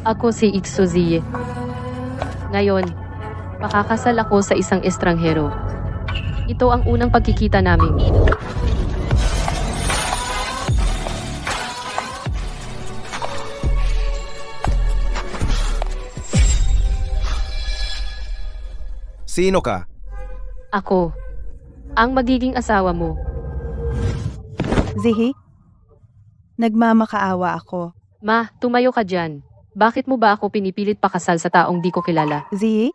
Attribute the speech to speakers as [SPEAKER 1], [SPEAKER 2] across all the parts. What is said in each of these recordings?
[SPEAKER 1] Ako si Ixozie. Ngayon, makakasal ako sa isang estranghero. Ito ang unang pagkikita namin.
[SPEAKER 2] Sino ka?
[SPEAKER 1] Ako, ang magiging asawa mo.
[SPEAKER 3] Zihi? Nagmamakaawa ako.
[SPEAKER 1] Ma, tumayo ka dyan. Bakit mo ba ako pinipilit pakasal sa taong di ko kilala?
[SPEAKER 3] Zihi?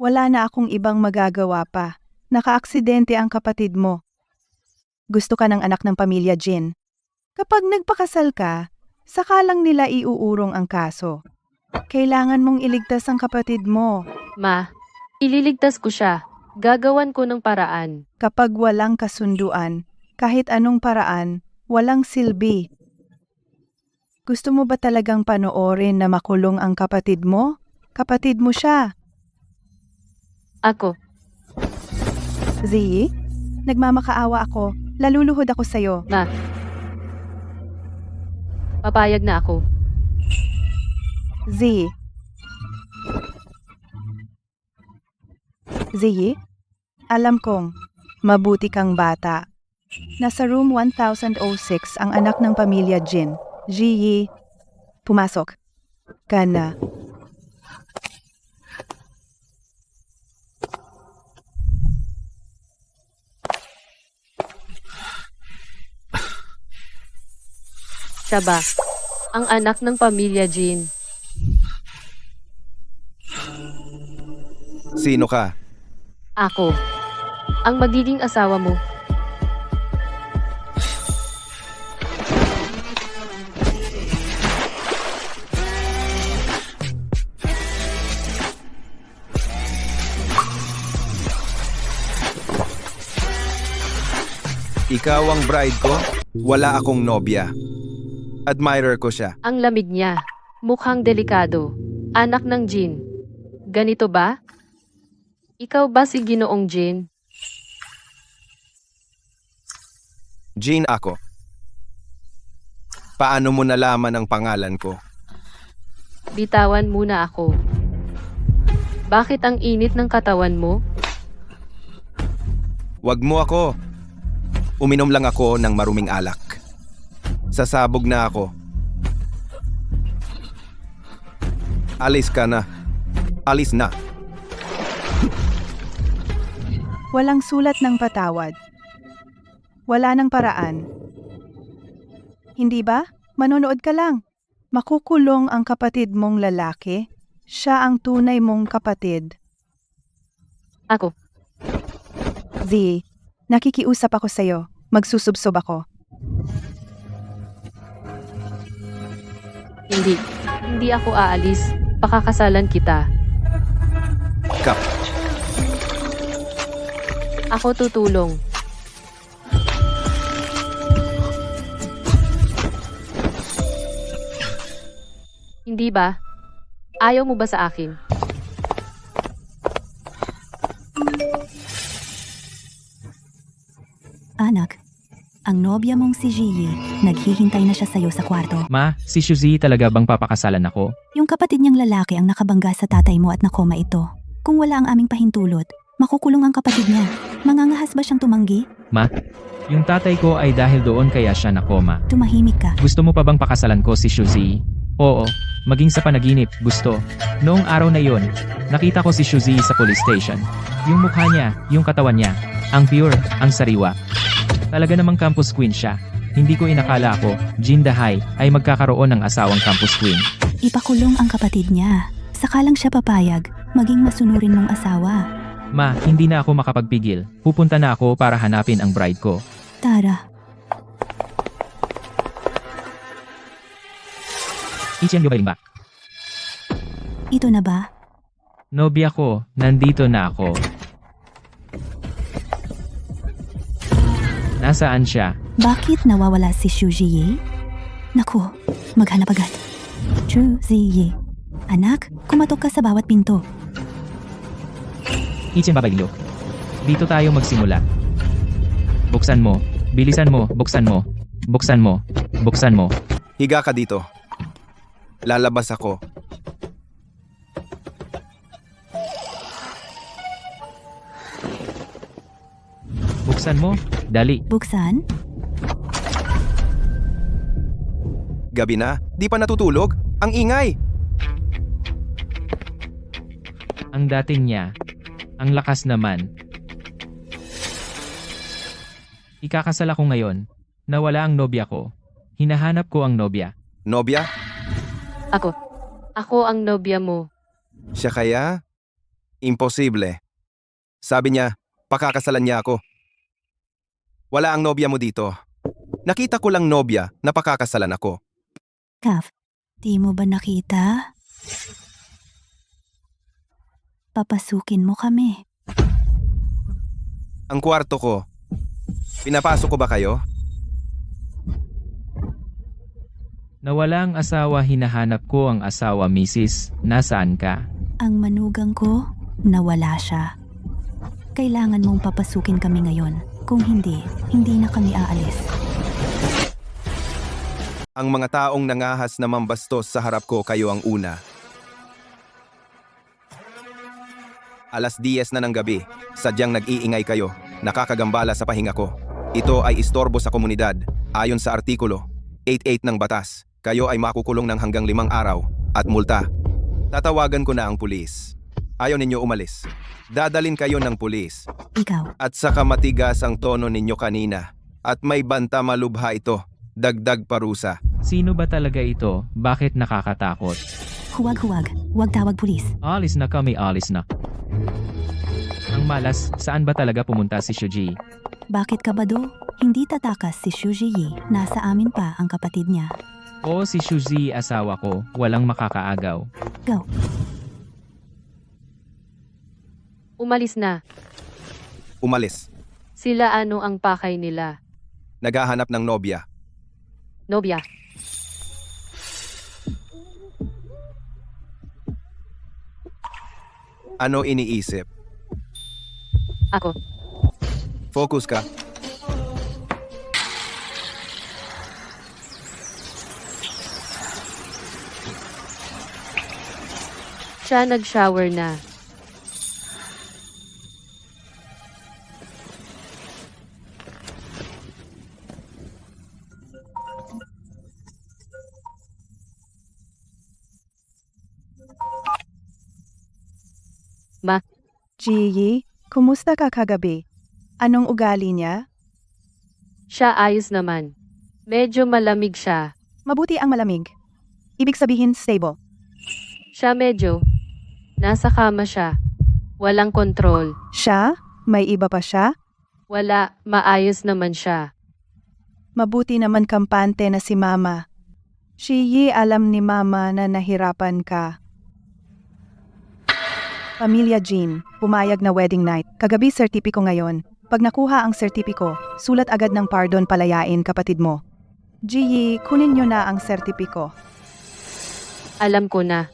[SPEAKER 3] Wala na akong ibang magagawa pa. Nakaaksidente ang kapatid mo. Gusto ka ng anak ng pamilya Jin. Kapag nagpakasal ka, saka lang nila iuurong ang kaso. Kailangan mong iligtas ang kapatid mo.
[SPEAKER 1] Ma, ililigtas ko siya. Gagawan ko ng paraan.
[SPEAKER 3] Kapag walang kasunduan, kahit anong paraan, walang silbi. Gusto mo ba talagang panoorin na makulong ang kapatid mo? Kapatid mo siya.
[SPEAKER 1] Ako,
[SPEAKER 3] Ziyi, nagmamakaawa ako. Laluluhod ako sa'yo.
[SPEAKER 1] Ma. Papayag na ako.
[SPEAKER 3] Ziyi. Ziyi, alam kong mabuti kang bata. Nasa room 1006 ang anak ng pamilya Jin. Ziyi, pumasok. Ka na.
[SPEAKER 1] Siya ba? Ang anak ng pamilya Jin.
[SPEAKER 2] Sino ka?
[SPEAKER 1] Ako. Ang magiging asawa mo.
[SPEAKER 2] Ikaw ang bride ko? Wala akong nobya. Admirer ko siya.
[SPEAKER 1] Ang lamig niya. Mukhang delikado. Anak ng Jin. Ganito ba? Ikaw ba si Ginoong Jin?
[SPEAKER 2] Jean ako. Paano mo nalaman ang pangalan ko?
[SPEAKER 1] Bitawan muna ako. Bakit ang init ng katawan mo?
[SPEAKER 2] Wag mo ako. Uminom lang ako ng maruming alak. Sasabog na ako. Alis ka na. Alis na.
[SPEAKER 3] Walang sulat ng patawad. Wala ng paraan. Hindi ba? Manonood ka lang. Makukulong ang kapatid mong lalaki. Siya ang tunay mong kapatid.
[SPEAKER 1] Ako.
[SPEAKER 3] Ziyi, nakikiusap ako sa'yo. Magsusubsob ako.
[SPEAKER 1] Hindi. Hindi ako aalis. Pakakasalan kita.
[SPEAKER 2] Kap.
[SPEAKER 1] Ako tutulong. Hindi ba? Ayaw mo ba sa akin?
[SPEAKER 4] Anak, ang nobya mong si Jiyi, naghihintay na siya sa'yo sa kwarto.
[SPEAKER 5] Ma, si Shuzi talaga bang papakasalan ako?
[SPEAKER 4] Yung kapatid niyang lalaki ang nakabangga sa tatay mo at nakoma ito. Kung wala ang aming pahintulot, makukulong ang kapatid niya. Mangangahas ba siyang tumanggi?
[SPEAKER 5] Ma, yung tatay ko ay dahil doon kaya siya nakoma.
[SPEAKER 4] Tumahimik ka.
[SPEAKER 5] Gusto mo pa bang pakasalan ko si Shuzi? Oo, maging sa panaginip, gusto. Noong araw na yon, nakita ko si Shuzi sa police station. Yung mukha niya, yung katawan niya, ang pure, ang sariwa. Talaga namang campus queen siya. Hindi ko inakala ako, Jin Dahay, ay magkakaroon ng asawang campus queen.
[SPEAKER 4] Ipakulong ang kapatid niya. Saka lang siya papayag, maging masunurin mong asawa.
[SPEAKER 5] Ma, hindi na ako makapagpigil. Pupunta na ako para hanapin ang bride ko.
[SPEAKER 4] Tara,
[SPEAKER 5] Ichian ba?
[SPEAKER 4] ito na ba?
[SPEAKER 5] Nobya ko, nandito na ako. Nasaan siya?
[SPEAKER 4] Bakit nawawala si Shu Jiyi? Naku, maghanap agad. Shu Jiyi. Anak, kumatok ka sa bawat pinto.
[SPEAKER 5] Ichian babailo. Dito tayo magsimula. Buksan mo. Bilisan mo. Buksan mo. Buksan mo. Buksan mo.
[SPEAKER 2] Higa ka dito. Lalabas ako.
[SPEAKER 5] Buksan mo. Dali.
[SPEAKER 4] Buksan?
[SPEAKER 2] Gabi na, di pa natutulog? Ang ingay!
[SPEAKER 5] Ang dating niya. Ang lakas naman. Ikakasal ako ngayon. Nawala ang nobya ko. Hinahanap ko ang nobya.
[SPEAKER 2] Nobya?
[SPEAKER 1] Ako. Ako ang nobya mo.
[SPEAKER 2] Siya kaya? Imposible. Sabi niya, pakakasalan niya ako. Wala ang nobya mo dito. Nakita ko lang nobya na pakakasalan ako.
[SPEAKER 4] Kaf, di mo ba nakita? Papasukin mo kami.
[SPEAKER 2] Ang kwarto ko. Pinapasok ko ba kayo?
[SPEAKER 5] Nawala ang asawa, hinahanap ko ang asawa, Mrs. Nasaan ka?
[SPEAKER 4] Ang manugang ko, nawala siya. Kailangan mong papasukin kami ngayon. Kung hindi, hindi na kami aalis.
[SPEAKER 2] Ang mga taong nangahas na mambastos sa harap ko, kayo ang una. 10:00 na ng gabi, sadyang nag-iingay kayo, nakakagambala sa pahinga ko. Ito ay istorbo sa komunidad, ayon sa Artikulo 88 ng Batas. Kayo ay makukulong ng hanggang 5 araw at multa. Tatawagan ko na ang pulis. Ayaw ninyo umalis. Dadalin kayo ng pulis.
[SPEAKER 4] Ikaw,
[SPEAKER 2] At saka matigas ang tono ninyo kanina. At may banta malubha ito. Dagdag parusa.
[SPEAKER 5] Sino ba talaga ito? Bakit nakakatakot?
[SPEAKER 4] huwag. Huwag tawag pulis.
[SPEAKER 5] Alis na kami, alis na. Ang malas, saan ba talaga pumunta si Shuji?
[SPEAKER 4] Bakit ka ba do? Hindi tatakas si Shuji Yi. Nasa amin pa ang kapatid niya.
[SPEAKER 5] O si Shuji, asawa ko, walang makakaagaw.
[SPEAKER 4] Go.
[SPEAKER 1] Umalis na.
[SPEAKER 2] Umalis.
[SPEAKER 1] Sila ano ang pakay nila?
[SPEAKER 2] Naghahanap ng nobya.
[SPEAKER 1] Nobya.
[SPEAKER 2] Ano iniisip?
[SPEAKER 1] Ako.
[SPEAKER 2] Focus ka.
[SPEAKER 1] Siya nag-shower na.
[SPEAKER 3] Jiyi, kumusta ka kagabi? Anong ugali niya?
[SPEAKER 1] Siya ayos naman. Medyo malamig siya.
[SPEAKER 3] Mabuti ang malamig. Ibig sabihin stable.
[SPEAKER 1] Siya medyo. Nasa kama siya. Walang kontrol.
[SPEAKER 3] Siya? May iba pa siya?
[SPEAKER 1] Wala, maayos naman siya.
[SPEAKER 3] Mabuti naman kampante na si Mama. Shiyi, alam ni Mama na nahirapan ka. Pamilya Jean, pumayag na wedding night. Kagabi sertipiko ngayon. Pag nakuha ang sertipiko, sulat agad ng pardon, palayain kapatid mo. Jiyi, kunin nyo na ang sertipiko.
[SPEAKER 1] Alam ko na.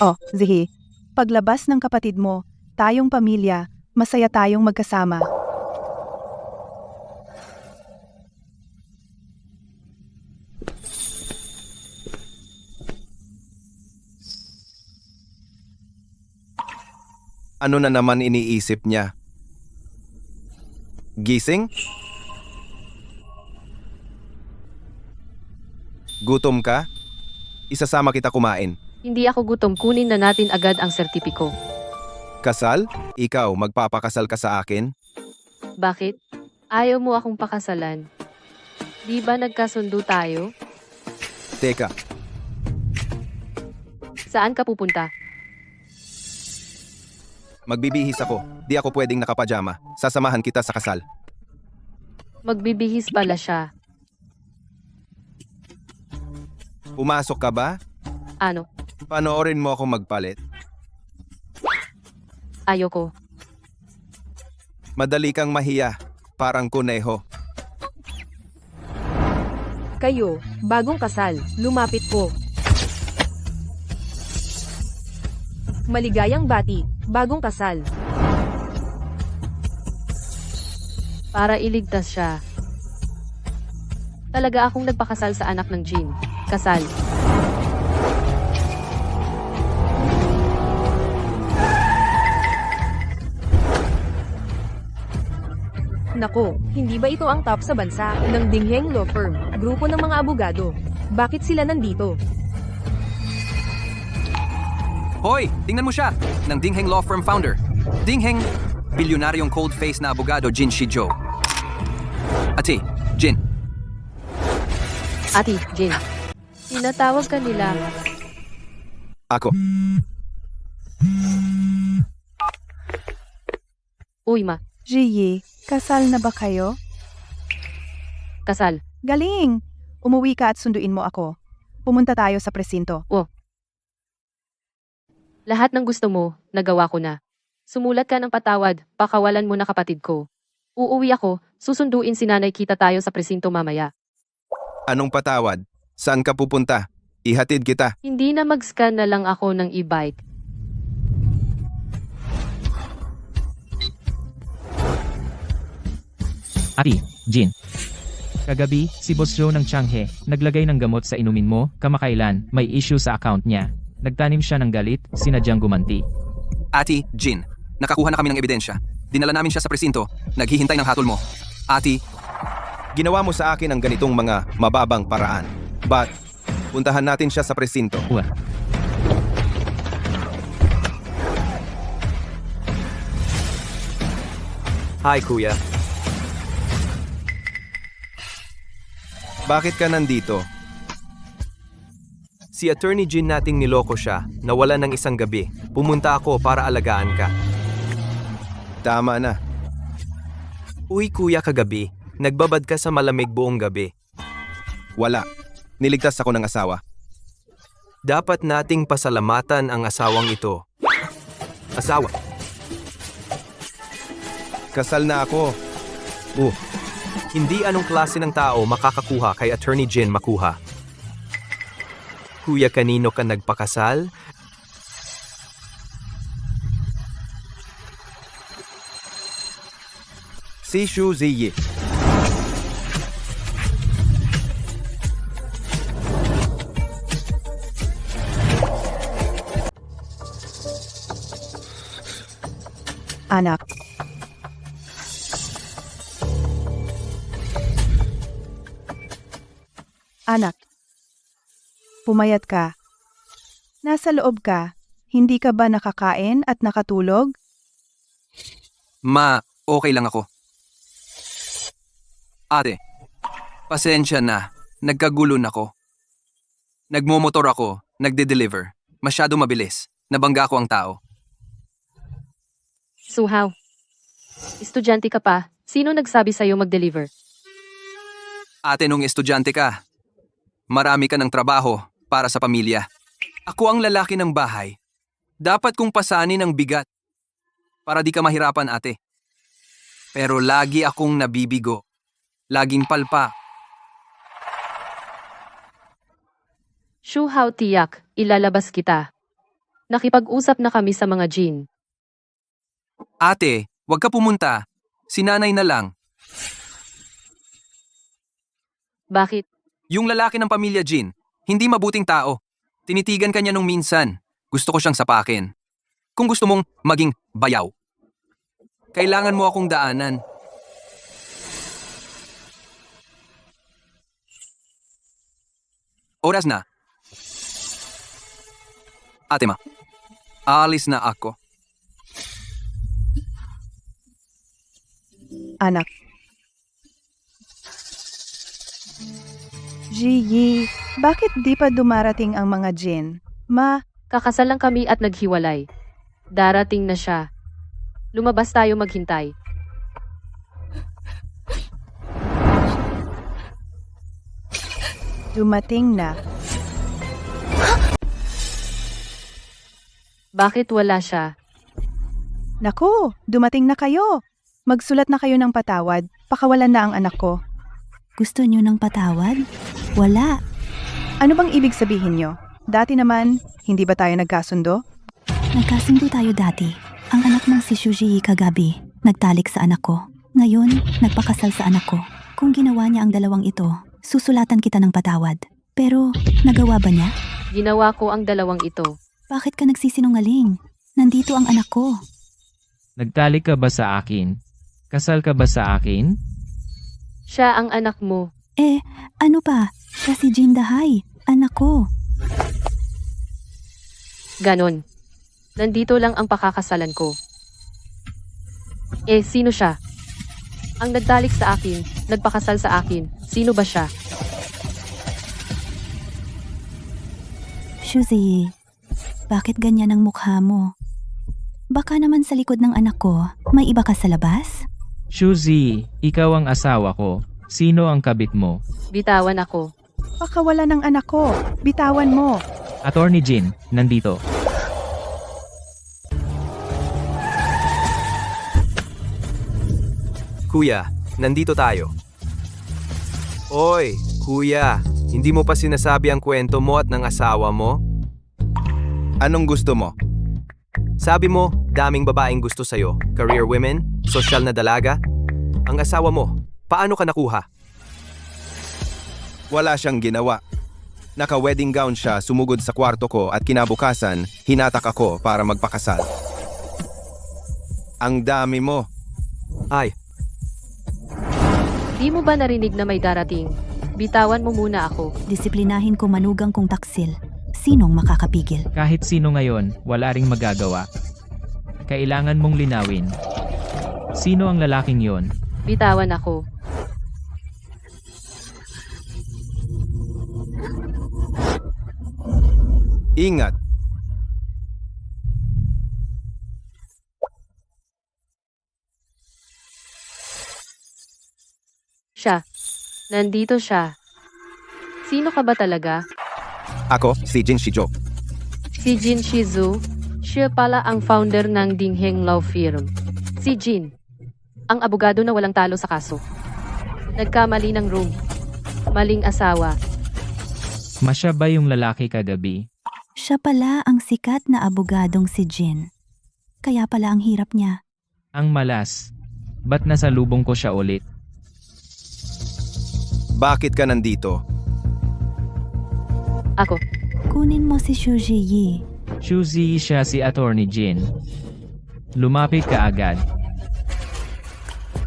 [SPEAKER 3] Oh, Zihi, paglabas ng kapatid mo, tayong pamilya, masaya tayong magkasama.
[SPEAKER 2] Ano na naman iniisip niya? Gising? Gutom ka? Isasama kita kumain.
[SPEAKER 1] Hindi ako gutom, kunin na natin agad ang sertipiko.
[SPEAKER 2] Kasal? Ikaw, magpapakasal ka sa akin?
[SPEAKER 1] Bakit? Ayaw mo akong pakasalan. Di ba nagkasundo tayo?
[SPEAKER 2] Teka,
[SPEAKER 1] Saan ka pupunta?
[SPEAKER 2] magbibihis ako. Di ako pwedeng nakapajama. Sasamahan kita sa kasal.
[SPEAKER 1] Magbibihis pala siya.
[SPEAKER 2] Pumasok ka ba?
[SPEAKER 1] Ano?
[SPEAKER 2] Panoorin mo ako magpalit.
[SPEAKER 1] Ayoko.
[SPEAKER 2] Madali kang mahiya. Parang kuneho.
[SPEAKER 6] Kayo, bagong kasal, lumapit po. Maligayang bati, bagong kasal.
[SPEAKER 1] Para iligtas siya. Talaga akong nagpakasal sa anak ng Jean. Kasal.
[SPEAKER 6] Nako, hindi ba ito ang top sa bansa ng Dingheng Law Firm, grupo ng mga abogado? Bakit sila nandito?
[SPEAKER 7] Hoy, tingnan mo siya! Ng Dingheng Law Firm founder. Dingheng, bilyonaryong cold face na abogado Jin Shijo. Ate, Jin,
[SPEAKER 1] Ate, Jin. Tinatawag ka nila.
[SPEAKER 2] Ako.
[SPEAKER 1] Uy ma,
[SPEAKER 3] Jiyi, kasal na ba kayo?
[SPEAKER 1] kasal.
[SPEAKER 3] Galing! Umuwi ka at sunduin mo ako. Pumunta tayo sa presinto.
[SPEAKER 1] Lahat ng gusto mo, nagawa ko na. Sumulat ka ng patawad, pakawalan mo na kapatid ko. Uuwi ako, susunduin si nanay kita tayo sa presinto mamaya.
[SPEAKER 2] Anong patawad? Saan ka pupunta? Ihatid kita.
[SPEAKER 1] Hindi na mag-scan na lang ako ng e-bike.
[SPEAKER 5] Ati, Jin. Kagabi, si Boss Joe ng Changhe, naglagay ng gamot sa inumin mo, kamakailan, may issue sa account niya. Nagtanim siya ng galit, sinadyang gumanti.
[SPEAKER 7] Ate, Jin, nakakuha na kami ng ebidensya. Dinala namin siya sa presinto, naghihintay ng hatol mo. Ate,
[SPEAKER 2] Ginawa mo sa akin ang ganitong mga mababang paraan. But, puntahan natin siya sa presinto.
[SPEAKER 5] Uwa.
[SPEAKER 7] hi kuya.
[SPEAKER 2] Bakit ka nandito?
[SPEAKER 7] Si Attorney Jin nating niloko siya, nawala ng isang gabi. Pumunta ako para alagaan ka.
[SPEAKER 2] Tama na.
[SPEAKER 7] Uy kuya kagabi, nagbabad ka sa malamig buong gabi.
[SPEAKER 2] Wala. Niligtas ako ng asawa.
[SPEAKER 7] Dapat nating pasalamatan ang asawang ito. Asawa.
[SPEAKER 2] Kasal na ako.
[SPEAKER 7] Hindi anong klase ng tao makakakuha kay Attorney Jin makuha. Kuya, kanino ka nagpakasal?
[SPEAKER 2] Si Shu Ziyi.
[SPEAKER 3] Anak. Anak. Pumayat ka. Nasa loob ka. Hindi ka ba nakakain at nakatulog?
[SPEAKER 7] Ma, okay lang ako. Ate, pasensya na. Nagkagulon ako. Nagmomotor ako, nagde-deliver. Masyado mabilis. Nabangga ko ang tao.
[SPEAKER 1] Suhaw. Estudyante ka pa, sino nagsabi sa'yo mag-deliver?
[SPEAKER 7] Ate, nung estudyante ka, marami ka ng trabaho para sa pamilya. Ako ang lalaki ng bahay. Dapat kong pasanin ang bigat para di ka mahirapan, ate. Pero lagi akong nabibigo. Laging palpa.
[SPEAKER 1] Shuhaw tiyak, ilalabas kita. Nakipag-usap na kami sa mga Jin.
[SPEAKER 7] Ate, wag ka pumunta. Si nanay na lang.
[SPEAKER 1] Bakit?
[SPEAKER 7] Yung lalaki ng pamilya Jin, hindi mabuting tao. Tinitigan ka niya nung minsan. Gusto ko siyang sapakin. Kung gusto mong maging bayaw, kailangan mo akong daanan. Oras na. Ate ma, aalis na ako.
[SPEAKER 3] Anak. Jiyi, bakit di pa dumarating ang mga Jin? Ma,
[SPEAKER 1] Kakasal lang kami at naghiwalay. Darating na siya. Lumabas tayo maghintay.
[SPEAKER 3] dumating na.
[SPEAKER 1] Bakit wala siya?
[SPEAKER 3] Naku, dumating na kayo. Magsulat na kayo ng patawad. Pakawalan na ang anak ko.
[SPEAKER 4] Gusto nyo ng patawad? Wala.
[SPEAKER 3] Ano bang ibig sabihin nyo? Dati naman, hindi ba tayo nagkasundo?
[SPEAKER 4] Nagkasundo tayo dati. Ang anak ng si Shuji kagabi, nagtalik sa anak ko. Ngayon, nagpakasal sa anak ko. Kung ginawa niya ang dalawang ito, susulatan kita ng patawad. Pero, nagawa ba niya?
[SPEAKER 1] Ginawa ko ang dalawang ito.
[SPEAKER 4] Bakit ka nagsisinungaling? Nandito ang anak ko.
[SPEAKER 5] Nagtalik ka ba sa akin? Kasal ka ba sa akin?
[SPEAKER 1] Siya ang anak mo.
[SPEAKER 4] Ano pa? Siya si Jin Dahay, anak ko.
[SPEAKER 1] Ganon. Nandito lang ang pakakasalan ko. Sino siya? Ang nagdalik sa akin, nagpakasal sa akin. Sino ba siya?
[SPEAKER 4] Shuzi, bakit ganyan ang mukha mo? Baka naman sa likod ng anak ko, may iba ka sa labas?
[SPEAKER 5] Shuzi, ikaw ang asawa ko. Sino ang kabit mo?
[SPEAKER 1] Bitawan ako.
[SPEAKER 3] Baka wala ng anak ko. Bitawan mo.
[SPEAKER 5] Attorney Jin, nandito.
[SPEAKER 7] Kuya, nandito tayo. Oy, kuya, hindi mo pa sinasabi ang kwento mo at ng asawa mo?
[SPEAKER 2] Anong gusto mo?
[SPEAKER 7] Sabi mo, daming babaeng gusto sa'yo. Career women, sosyal na dalaga. Ang asawa mo, paano ka nakuha?
[SPEAKER 2] Wala siyang ginawa. Naka-wedding gown siya, sumugod sa kwarto ko at kinabukasan, hinatak ako para magpakasal. Ang dami mo.
[SPEAKER 7] Ay,
[SPEAKER 1] Di mo ba narinig na may darating? Bitawan mo muna ako.
[SPEAKER 4] Disiplinahin ko manugang kong taksil. Sinong makakapigil?
[SPEAKER 5] Kahit sino ngayon, wala ring magagawa. Kailangan mong linawin. Sino ang lalaking yon?
[SPEAKER 1] Bitawan ako.
[SPEAKER 2] Ingat.
[SPEAKER 1] Siya. Nandito siya. Sino ka ba talaga?
[SPEAKER 2] Ako, si Jin Shijo.
[SPEAKER 1] Si Jin Shizu. Siya pala ang founder ng Dingheng Law Firm. Si Jin. Ang abogado na walang talo sa kaso. Nagkamali ng room. Maling asawa.
[SPEAKER 5] Masya ba yung lalaki kagabi?
[SPEAKER 4] Siya pala ang sikat na abogadong si Jin. Kaya pala ang hirap niya.
[SPEAKER 5] Ang malas. Ba't nasa lubong ko siya ulit?
[SPEAKER 2] Bakit ka nandito?
[SPEAKER 1] Ako.
[SPEAKER 4] Kunin mo si Shuji Yi.
[SPEAKER 5] Shuzi siya si Attorney Jin. Lumapit ka agad.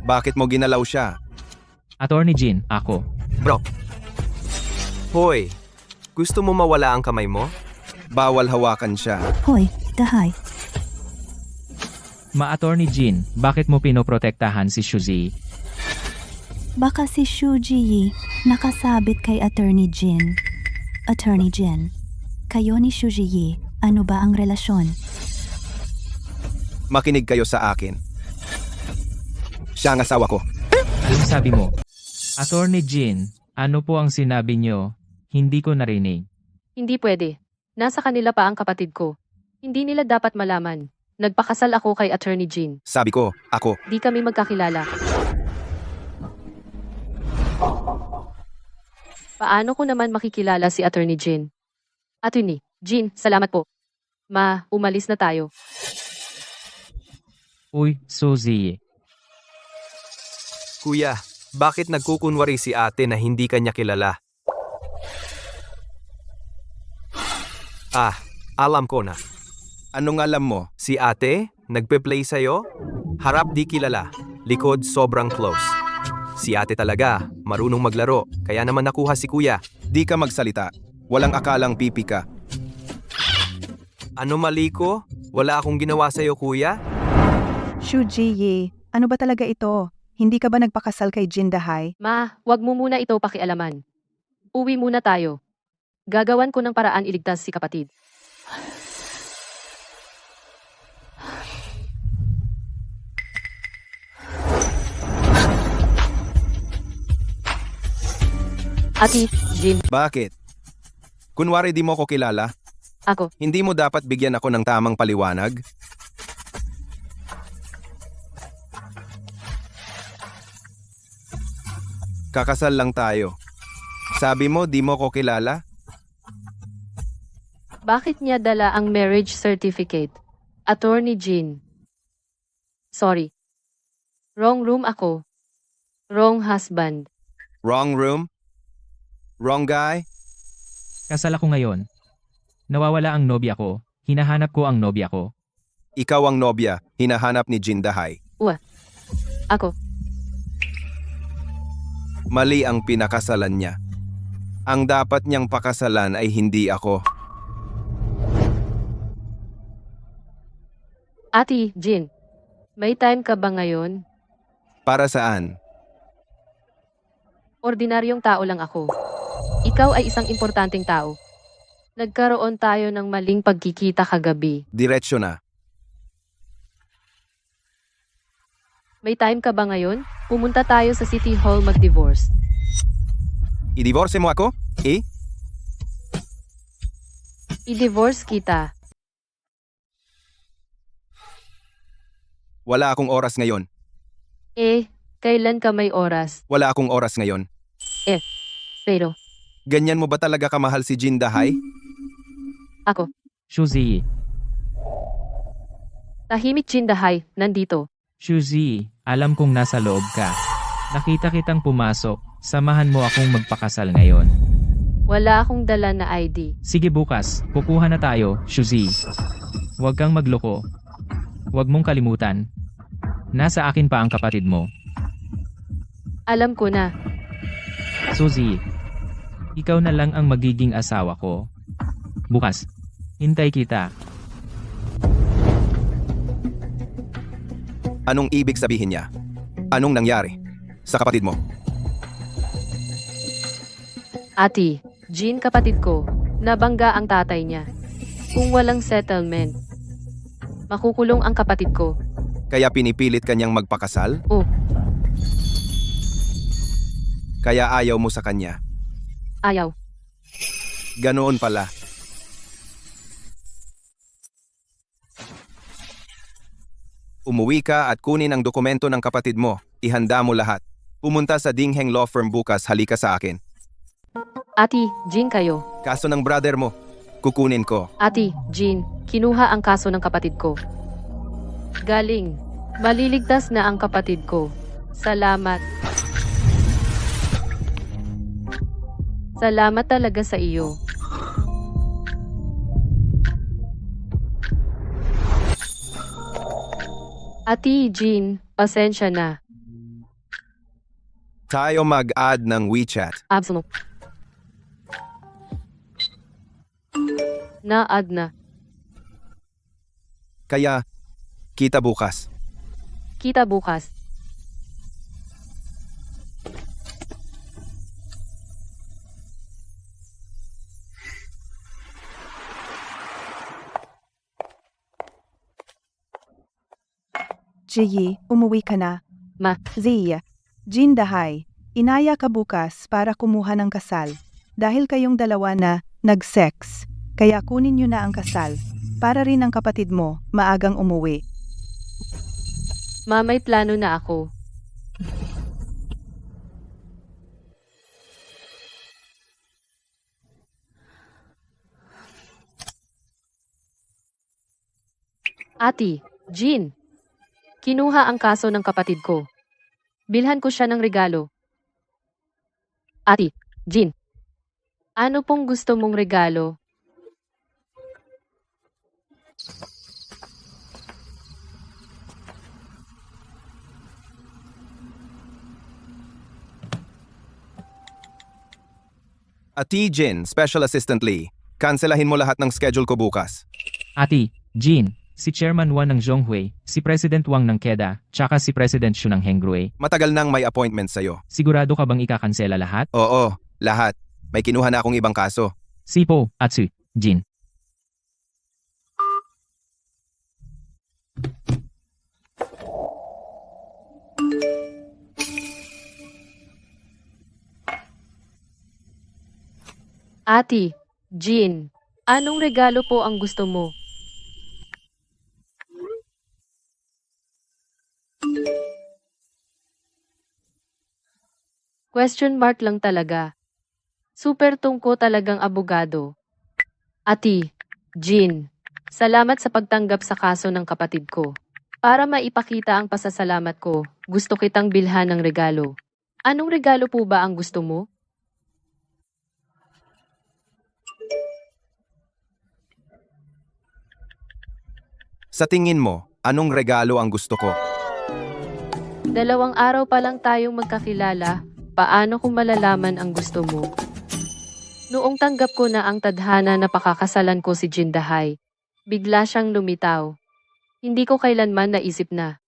[SPEAKER 2] Bakit mo ginalaw siya?
[SPEAKER 5] Attorney Jin, ako.
[SPEAKER 7] bro. Hoy, gusto mo mawala ang kamay mo?
[SPEAKER 2] Bawal hawakan siya.
[SPEAKER 4] Hoy, Dahay.
[SPEAKER 5] Ma-Attorney Jin, bakit mo pinoprotektahan si Shuzi?
[SPEAKER 4] Baka si Shuji Yi nakasabit kay Attorney Jin. Attorney Jin, kayo ni Shuji Yi, ano ba ang relasyon?
[SPEAKER 2] Makinig kayo sa akin. Siya ang asawa ko.
[SPEAKER 5] Anong sabi mo? Attorney Jin, ano po ang sinabi nyo? Hindi ko narinig.
[SPEAKER 1] Hindi pwede. Nasa kanila pa ang kapatid ko. Hindi nila dapat malaman. Nagpakasal ako kay Attorney Jin.
[SPEAKER 2] Sabi ko, ako.
[SPEAKER 1] Di kami magkakilala. Paano ko naman makikilala si Attorney Jin? Attorney Jin, salamat po. Umalis na tayo.
[SPEAKER 5] Uy, Suzy.
[SPEAKER 7] Kuya, bakit nagkukunwari si ate na hindi kanya kilala? Ah, alam ko na.
[SPEAKER 2] Anong alam mo?
[SPEAKER 7] Si ate, nagpe-play sa'yo? Harap di kilala, likod sobrang close. Si ate talaga, marunong maglaro, kaya naman nakuha si kuya.
[SPEAKER 2] Di ka magsalita. Walang akalang pipi ka.
[SPEAKER 7] Ano mali ko? Wala akong ginawa sa'yo, kuya?
[SPEAKER 3] Shuji Yi, ano ba talaga ito? Hindi ka ba nagpakasal kay Jin Dahay?
[SPEAKER 1] Wag mo muna ito pakialaman. Uwi muna tayo. Gagawan ko ng paraan iligtas si kapatid. Ati, Jin,
[SPEAKER 2] Bakit? Kunwari di mo ko kilala?
[SPEAKER 1] ako.
[SPEAKER 2] Hindi mo dapat bigyan ako ng tamang paliwanag? Kakasal lang tayo. Sabi mo di mo ko kilala?
[SPEAKER 1] Bakit niya dala ang marriage certificate? Attorney Jin. Sorry. Wrong room ako. Wrong husband.
[SPEAKER 2] Wrong room? Wrong guy?
[SPEAKER 5] Kasal ako ngayon. Nawawala ang nobya ko. Hinahanap ko ang nobya ko.
[SPEAKER 2] Ikaw ang nobya, hinahanap ni Jin Dahay.
[SPEAKER 1] Ako.
[SPEAKER 2] Mali ang pinakasalan niya. Ang dapat niyang pakasalan ay hindi ako.
[SPEAKER 1] Ate, Jean. May time ka ba ngayon?
[SPEAKER 2] Para saan?
[SPEAKER 1] Ordinaryong tao lang ako. Ikaw ay isang importanteng tao. Nagkaroon tayo ng maling pagkikita kagabi.
[SPEAKER 2] Diretsyo na.
[SPEAKER 1] May time ka ba ngayon? Pumunta tayo sa City Hall mag-divorce.
[SPEAKER 2] I-divorce mo ako?
[SPEAKER 1] I-divorce kita.
[SPEAKER 2] Wala akong oras ngayon.
[SPEAKER 1] Kailan ka may oras?
[SPEAKER 2] Wala akong oras ngayon.
[SPEAKER 1] Pero,
[SPEAKER 2] Ganyan mo ba talaga kamahal si Jin Dahay?
[SPEAKER 1] ako.
[SPEAKER 5] Shuzi,
[SPEAKER 1] Tahimik Jindahay, nandito.
[SPEAKER 5] Shuzi, alam kong nasa loob ka. Nakita kitang pumasok, samahan mo akong magpakasal ngayon.
[SPEAKER 1] Wala akong dala na ID.
[SPEAKER 5] Sige bukas, kukuha na tayo, Shuzi. Huwag kang magloko. Huwag mong kalimutan. Nasa akin pa ang kapatid mo.
[SPEAKER 1] Alam ko na.
[SPEAKER 5] Suzy, ikaw na lang ang magiging asawa ko. Bukas, hintay kita.
[SPEAKER 2] Anong ibig sabihin niya? Anong nangyari sa kapatid mo?
[SPEAKER 1] Ati, Jean kapatid ko, nabangga ang tatay niya. Kung walang settlement, makukulong ang kapatid ko.
[SPEAKER 2] Kaya pinipilit kanyang magpakasal?
[SPEAKER 1] Oh,
[SPEAKER 2] Kaya ayaw mo sa kanya?
[SPEAKER 1] ayaw.
[SPEAKER 2] Ganoon pala. Umuwi ka at kunin ang dokumento ng kapatid mo. Ihanda mo lahat. Pumunta sa Dingheng Law Firm bukas, halika sa akin.
[SPEAKER 1] Ati, Jean kayo.
[SPEAKER 2] Kaso ng brother mo, kukunin ko.
[SPEAKER 1] Ati, Jean, kinuha ang kaso ng kapatid ko. Galing. Maliligtas na ang kapatid ko. Salamat. Salamat talaga sa iyo. Ati, Jean, pasensya na.
[SPEAKER 2] Tayo mag-add ng WeChat.
[SPEAKER 1] Absolute. Na-add na.
[SPEAKER 2] Kaya, kita bukas.
[SPEAKER 1] Kita bukas.
[SPEAKER 3] Jiyi, umuwi ka na.
[SPEAKER 1] Ma.
[SPEAKER 3] Ziya, Jin Dahay, inaya ka bukas para kumuha ng kasal. Dahil kayong dalawa na nag-sex, kaya kunin nyo na ang kasal. Para rin ang kapatid mo, maagang umuwi.
[SPEAKER 1] Ma, may plano na ako. Ati, Jean. Kinuha ang kaso ng kapatid ko. Bilhan ko siya ng regalo. Ati, Jean. Ano pong gusto mong regalo?
[SPEAKER 2] Ati Jin, Special Assistant Lee, kanselahin mo lahat ng schedule ko bukas.
[SPEAKER 5] Ati, Jean, si Chairman Wan ng Zhonghui, si President Wang ng Kedah, tsaka si President Xu ng Hengrui.
[SPEAKER 2] Matagal nang may appointment sa'yo.
[SPEAKER 5] Sigurado ka bang ikakansela lahat?
[SPEAKER 2] Oo, lahat. May kinuha na akong ibang kaso.
[SPEAKER 5] Sipo, Atsu, Jean.
[SPEAKER 1] Ati, Jean. Anong regalo po ang gusto mo? Question mark lang talaga. Super tungko talagang abogado. Ati, Jean, salamat sa pagtanggap sa kaso ng kapatid ko. Para maipakita ang pasasalamat ko, gusto kitang bilhan ng regalo. Anong regalo po ba ang gusto mo?
[SPEAKER 2] Sa tingin mo, anong regalo ang gusto ko?
[SPEAKER 1] 2 araw pa lang tayong magkakilala, paano kung malalaman ang gusto mo? Noong tanggap ko na ang tadhana na pakakasalan ko si Jindahay, bigla siyang lumitaw. Hindi ko kailanman naisip na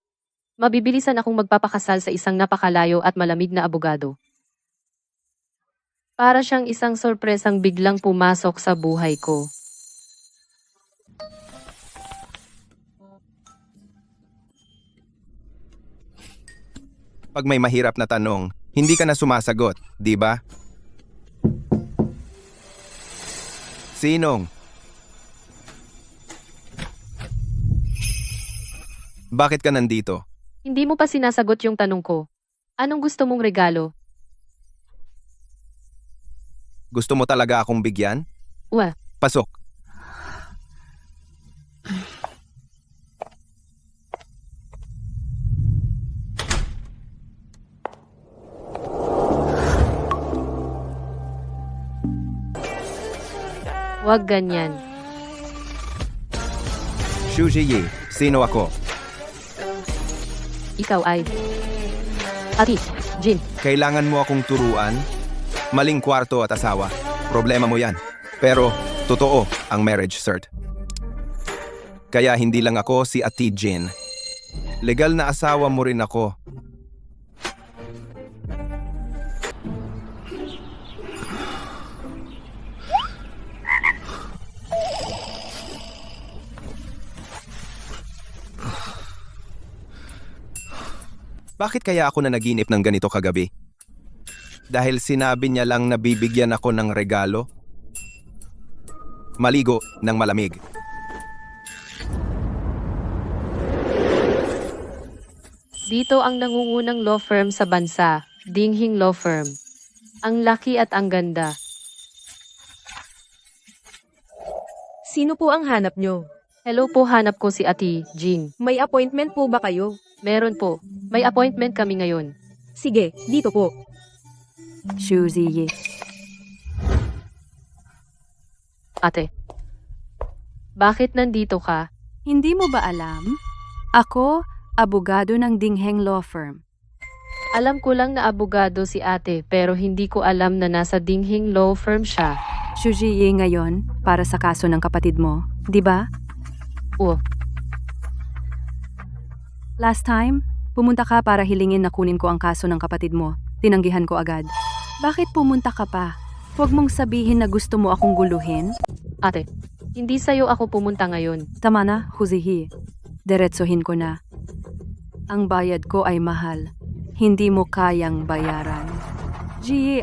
[SPEAKER 1] mabibilisan akong magpapakasal sa isang napakalayo at malamig na abogado. Para siyang isang sorpresang biglang pumasok sa buhay ko.
[SPEAKER 2] Pag may mahirap na tanong, hindi ka na sumasagot, di ba? Sinong? Bakit ka nandito?
[SPEAKER 1] Hindi mo pa sinasagot yung tanong ko. Anong gusto mong regalo?
[SPEAKER 2] Gusto mo talaga akong bigyan?
[SPEAKER 1] Wa,
[SPEAKER 2] Pasok.
[SPEAKER 1] wag ganyan.
[SPEAKER 2] Xu Ziyi, sino ako?
[SPEAKER 1] Ikaw ay... Ati, Jin.
[SPEAKER 2] Kailangan mo akong turuan? Maling kwarto at asawa. Problema mo yan. Pero, totoo ang marriage cert. Kaya hindi lang ako si Ati Jin. Legal na asawa mo rin ako. Bakit kaya ako nanaginip ng ganito kagabi? Dahil sinabi niya lang na bibigyan ako ng regalo? Maligo ng malamig.
[SPEAKER 1] Dito ang nangungunang law firm sa bansa, Dingheng Law Firm. Ang laki at ang ganda.
[SPEAKER 6] Sino po ang hanap nyo?
[SPEAKER 1] Hello po, hanap ko si Ati, Jin.
[SPEAKER 6] May appointment po ba kayo?
[SPEAKER 1] Meron po. May appointment kami ngayon.
[SPEAKER 6] Sige, dito po.
[SPEAKER 4] Xu Ziyi.
[SPEAKER 1] Ate. Bakit nandito ka?
[SPEAKER 8] Hindi mo ba alam? Ako, abogado ng Dingheng Law Firm.
[SPEAKER 1] Alam ko lang na abogado si ate pero hindi ko alam na nasa Dingheng Law Firm siya.
[SPEAKER 8] Xu Ziyi ngayon, para sa kaso ng kapatid mo, di ba?
[SPEAKER 1] Oo.
[SPEAKER 8] Last time, pumunta ka para hilingin na kunin ko ang kaso ng kapatid mo. Tinanggihan ko agad. Bakit pumunta ka pa? Huwag mong sabihin na gusto mo akong guluhin.
[SPEAKER 1] Ate, hindi sa'yo ako pumunta ngayon.
[SPEAKER 8] Tama na, Huzihi. Diretsuhin ko na. Ang bayad ko ay mahal. Hindi mo kayang bayaran. Ji,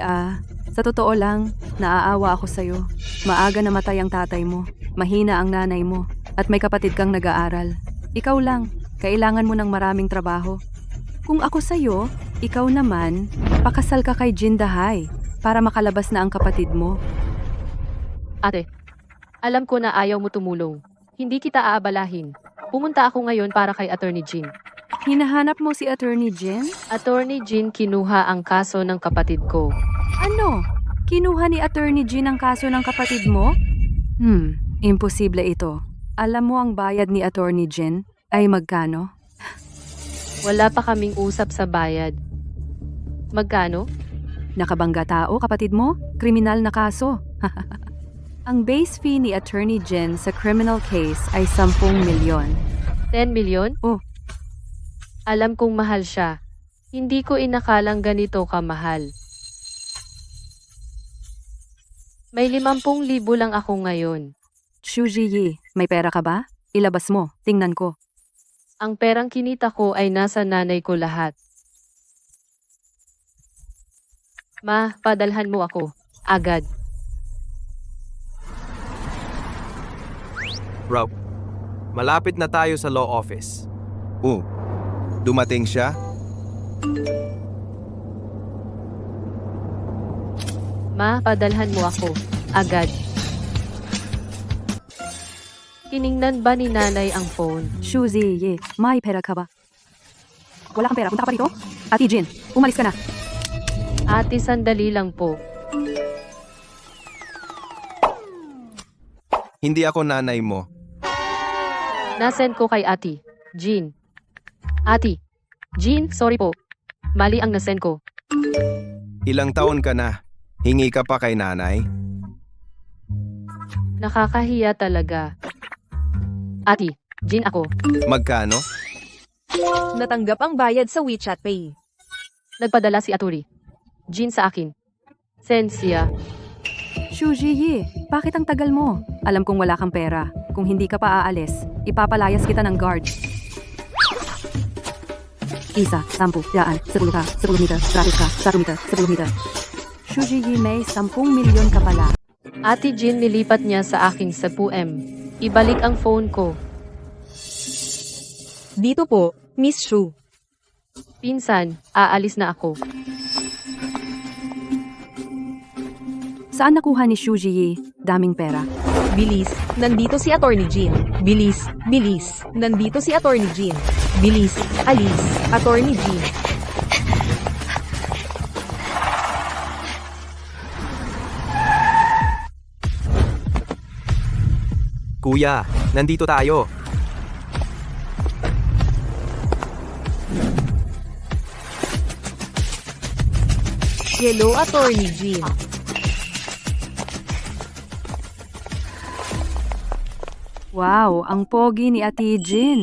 [SPEAKER 8] sa totoo lang, naaawa ako sa'yo. Maaga namatay ang tatay mo, mahina ang nanay mo, at may kapatid kang nag-aaral. Ikaw lang, kailangan mo ng maraming trabaho. Kung ako sa'yo, ikaw naman, pakasal ka kay Jindahay para makalabas na ang kapatid mo.
[SPEAKER 1] Ate, alam ko na ayaw mo tumulong. Hindi kita aabalahin. Pumunta ako ngayon para kay Attorney Jin.
[SPEAKER 8] Hinahanap mo si Attorney Jin?
[SPEAKER 1] Attorney Jin kinuha ang kaso ng kapatid ko.
[SPEAKER 8] Ano? Kinuha ni Attorney Jin ang kaso ng kapatid mo? Imposible ito. Alam mo ang bayad ni Attorney Jin ay magkano?
[SPEAKER 1] Wala pa kaming usap sa bayad. Magkano?
[SPEAKER 8] Nakabangga tao, kapatid mo? Kriminal na kaso. Ang base fee ni Attorney Jin sa criminal case ay 10 milyon.
[SPEAKER 1] 10 milyon?
[SPEAKER 8] Oh.
[SPEAKER 1] Alam kong mahal siya. Hindi ko inakalang ganito kamahal. May 50,000 lang ako ngayon.
[SPEAKER 8] Xu Ziyi, may pera ka ba? Ilabas mo, tingnan ko.
[SPEAKER 1] Ang perang kinita ko ay nasa nanay ko lahat. Ma, padalhan mo ako. Agad.
[SPEAKER 2] Rob, malapit na tayo sa law office. Dumating siya?
[SPEAKER 1] Ma, padalhan mo ako. Agad. Tiningnan ba ni nanay ang phone?
[SPEAKER 8] Xu Ziyi, may pera ka ba? Wala kang pera, punta ka pa dito? Ate Jin, umalis ka na.
[SPEAKER 1] Ate, sandali lang po.
[SPEAKER 2] Hindi ako nanay mo.
[SPEAKER 1] Nasend ko kay Ate. Jean. Ate. Jean, sorry po. Mali ang nasend ko.
[SPEAKER 2] Ilang taon ka na? Hingi ka pa kay nanay?
[SPEAKER 1] Nakakahiya talaga. Ati, Jean ako.
[SPEAKER 2] Magkano?
[SPEAKER 6] Natanggap ang bayad sa WeChat Pay.
[SPEAKER 1] Nagpadala si Aturi. Jean sa akin. Send siya.
[SPEAKER 8] Shuji, bakit ang tagal mo? Alam kong wala kang pera. Kung hindi ka pa aalis, ipapalayas kita ng guard. 1, 10, daan, 10 ka, 10 meter, traffic ka, 1 meter, 10 meter. Shuji, may 10 milyon ka pala.
[SPEAKER 1] Ate Jean nilipat niya sa akin sa 10M. Ibalik ang phone ko.
[SPEAKER 6] Dito po, Miss Shu.
[SPEAKER 1] Pinsan, aalis na ako.
[SPEAKER 8] Saan nakuha ni Shuji daming pera?
[SPEAKER 6] Bilis, nandito si Attorney Jean. Bilis, bilis, nandito si Attorney Jean. Bilis, alis, Attorney Jean.
[SPEAKER 7] Kuya, nandito tayo.
[SPEAKER 6] Hello, Attorney Jean.
[SPEAKER 8] Wow, ang pogi ni Ate Jean.